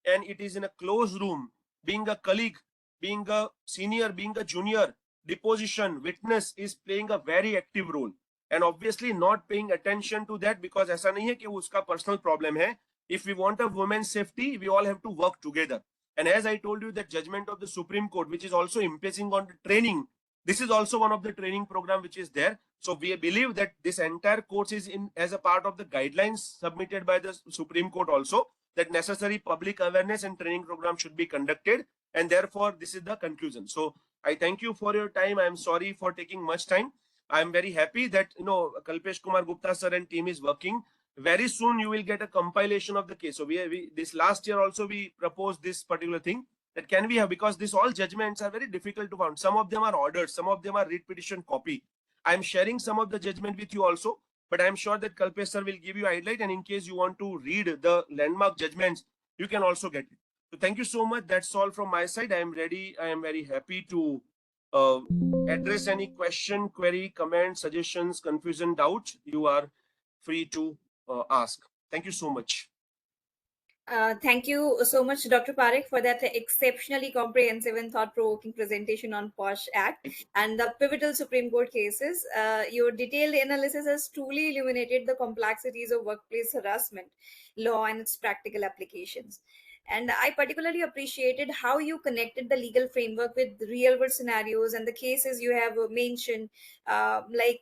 and it is in a closed room, being a colleague, being a senior, being a junior, deposition, witness is playing a very active role. And obviously not paying attention to that, because ऐसा नहीं है कि उसका personal problem है. If we want a woman's safety, we all have to work together. And as I told you, that judgment of the Supreme Court, which is also impressing on the training, this is also one of the training program which is there. So we believe that this entire course is in as a part of the guidelines submitted by the Supreme Court also, that necessary public awareness and training program should be conducted. And therefore, this is the conclusion. So I thank you for your time. I am sorry for taking much time. I am very happy that, Kalpesh Kumar Gupta sir and team is working. Very soon you will get a compilation of the case. So we this last year also we proposed this particular thing, that can we have, because these all judgments are very difficult to find. Some of them are ordered, some of them are writ petition copy. I am sharing some of the judgment with you also, but I am sure that Kalpesh sir will give you highlight, and in case you want to read the landmark judgments, you can also get it. So thank you so much. That's all from my side. I am ready. I am very happy to address any question, query, comment, suggestions, confusion, doubt. You are free to ask. Thank you so much. Thank you so much, Dr. Parikh, for that exceptionally comprehensive and thought-provoking presentation on POSH Act and the pivotal Supreme Court cases. Your detailed analysis has truly illuminated the complexities of workplace harassment law and its practical applications. And I particularly appreciated how you connected the legal framework with real-world scenarios and the cases you have mentioned, what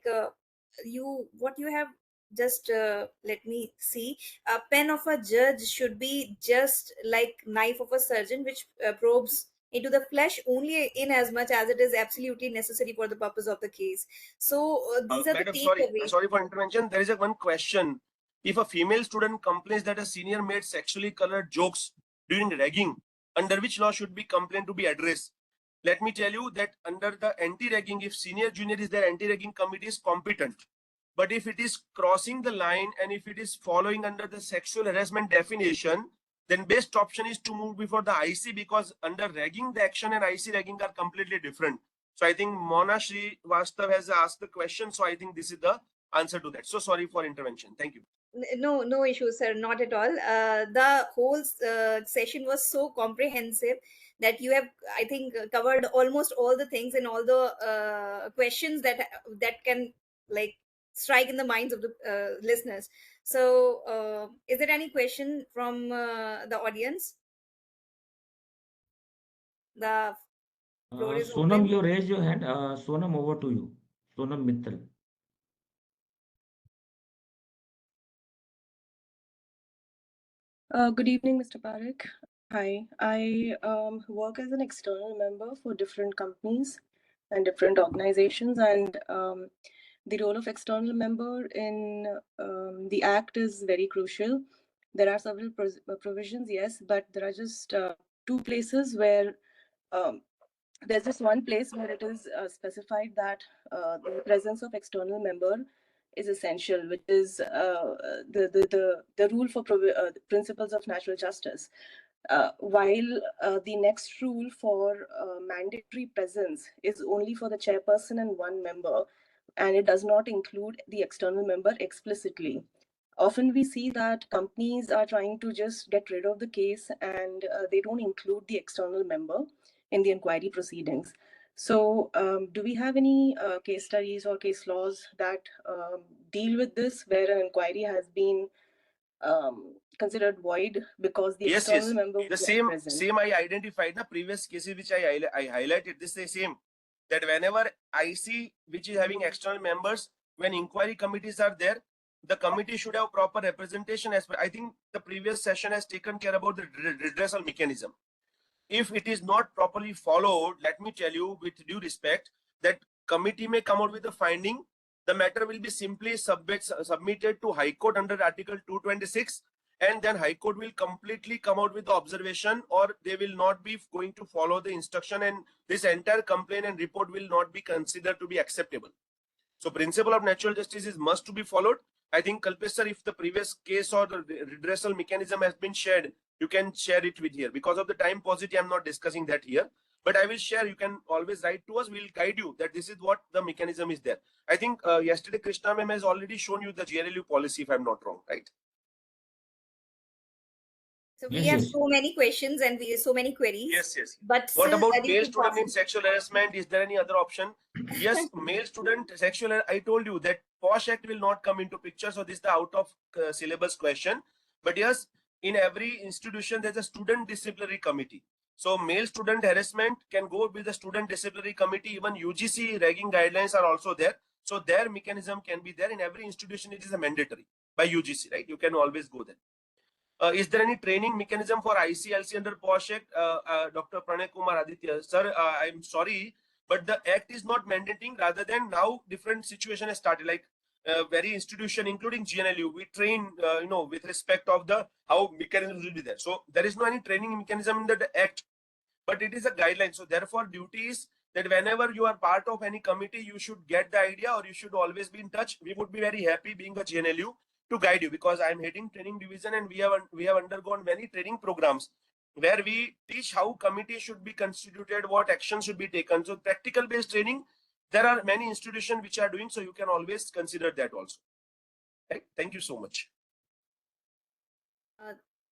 you have just let me see. A pen of a judge should be just like knife of a surgeon, which probes into the flesh only in as much as it is absolutely necessary for the purpose of the case. So these are Madam, the takeaways. sorry for intervention. There is one question. If a female student complains that a senior made sexually colored jokes during ragging, under which law should be complaint to be addressed? Let me tell you that under the anti-ragging, if senior junior is there, anti-ragging committee is competent. But if it is crossing the line and if it is following under the sexual harassment definition, then best option is to move before the IC, because under ragging, the action and IC ragging are completely different. So I think Mona Srivastav has asked the question. So I think this is the answer to that. So sorry for intervention. Thank you. No issue, sir. Not at all. The whole session was so comprehensive that you have, I think, covered almost all the things and all the questions that can like strike in the minds of the listeners. So, is there any question from the audience? The floor is Sonam, open. you raise your hand. Sonam, over to you. Sonam Mittal. Good evening, Mr. Parikh. Hi, I work as an external member for different companies and different organizations, and the role of external member in the Act is very crucial. There are several provisions, yes, but there are just two places where um, there's just one place where it is specified that the presence of external member is essential, which is the rule for principles of natural justice. While the next rule for mandatory presence is only for the chairperson and one member, and it does not include the external member explicitly. Often we see that companies are trying to just get rid of the case and they don't include the external member in the inquiry proceedings. So, do we have any case studies or case laws that deal with this, where an inquiry has been considered void because the Yes, external yes. member The was not present? same I identified the previous cases which I highlighted. This is the same, that whenever IC which is having external members, when inquiry committees are there, the committee should have proper representation. As I think the previous session has taken care about the redressal mechanism. If it is not properly followed, let me tell you with due respect that committee may come out with a finding. The matter will be simply submitted to High Court under Article 226, and then High Court will completely come out with the observation, or they will not be going to follow the instruction, and this entire complaint and report will not be considered to be acceptable. So principle of natural justice is must to be followed. I think Kalpesh sir, if the previous case or the redressal mechanism has been shared, you can share it with here. Because of the time paucity, I'm not discussing that here. But I will share. You can always write to us. We'll guide you that this is what the mechanism is there. I think yesterday Krishna ma'am has already shown you the GLLU policy, if I'm not wrong, right? So we Yes, have yes. so many questions and we have so many queries. Yes, yes. But What still, about that male is student in possible. sexual harassment? Is there any other option? Yes, male student sexual. I told you that POSH Act will not come into picture. So this is the out of syllabus question. But yes, in every institution, there's a student disciplinary committee. So male student harassment can go with the student disciplinary committee. Even UGC ragging guidelines are also there. So their mechanism can be there in every institution. It is a mandatory by UGC, right? You can always go there. Is there any training mechanism for ICLC under POSH Act? Dr. Pranay Kumar Aditya, sir, I'm sorry, but the act is not mandating. Rather than now, different situation has started. Like very institution, including GNLU, we train, with respect of the how mechanisms will be there. So there is no any training mechanism in the act, but it is a guideline. So therefore, duty is that whenever you are part of any committee, you should get the idea, or you should always be in touch. We would be very happy being a GNLU to guide you, because I am heading training division, and we have undergone many training programs where we teach how committee should be constituted, what action should be taken. So practical based training, there are many institutions which are doing, so you can always consider that also. Right? Thank you so much.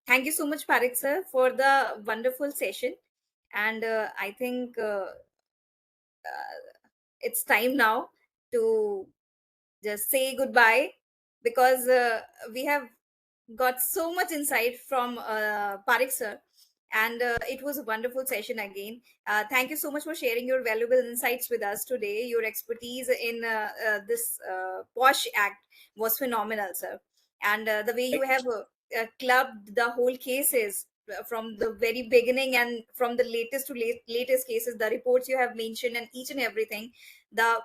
Thank you so much, Parikh sir, for the wonderful session. And I think it's time now to just say goodbye, because we have got so much insight from Parikh sir, and it was a wonderful session again. Thank you so much for sharing your valuable insights with us today. Your expertise in this POSH Act was phenomenal, sir. And the way you have clubbed the whole cases from the very beginning and from the latest to latest cases, the reports you have mentioned, and each and everything, the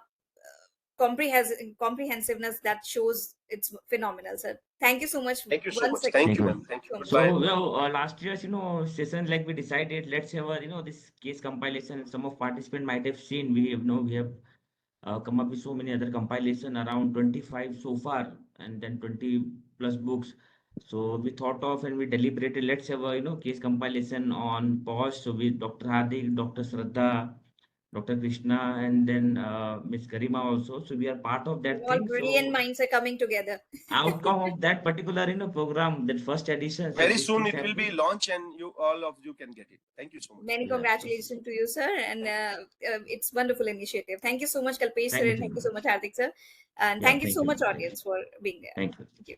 comprehensiveness that shows, it's phenomenal, sir. Thank you so much Thank you so once much. again. Thank Thank you, you. ma'am. Thank you. So much. Goodbye. So, last year's, session, like we decided, let's have a, this case compilation. Some of participants might have seen, we have come up with so many other compilation, around 25 so far, and then 20 plus books. So we thought of and we deliberated, let's have a, case compilation on POSH. So with Dr. Hardik, Dr. Shraddha, Dr. Krishna, and then Miss Garima also. So we are part of that All thing. brilliant So minds are coming together. outcome of that particular program, that first edition. So Very this soon is it will be happening. launched, and you all of you can get it. Thank you so much. Many Yeah, so congratulations to you, sir, and it's wonderful initiative. Thank you so much, Kalpesh sir, thank you and so thank you so much. much, Hardik sir, and Yeah, thank you thank so you. much, Thank you. audience, for being there. Thank you. Thank you.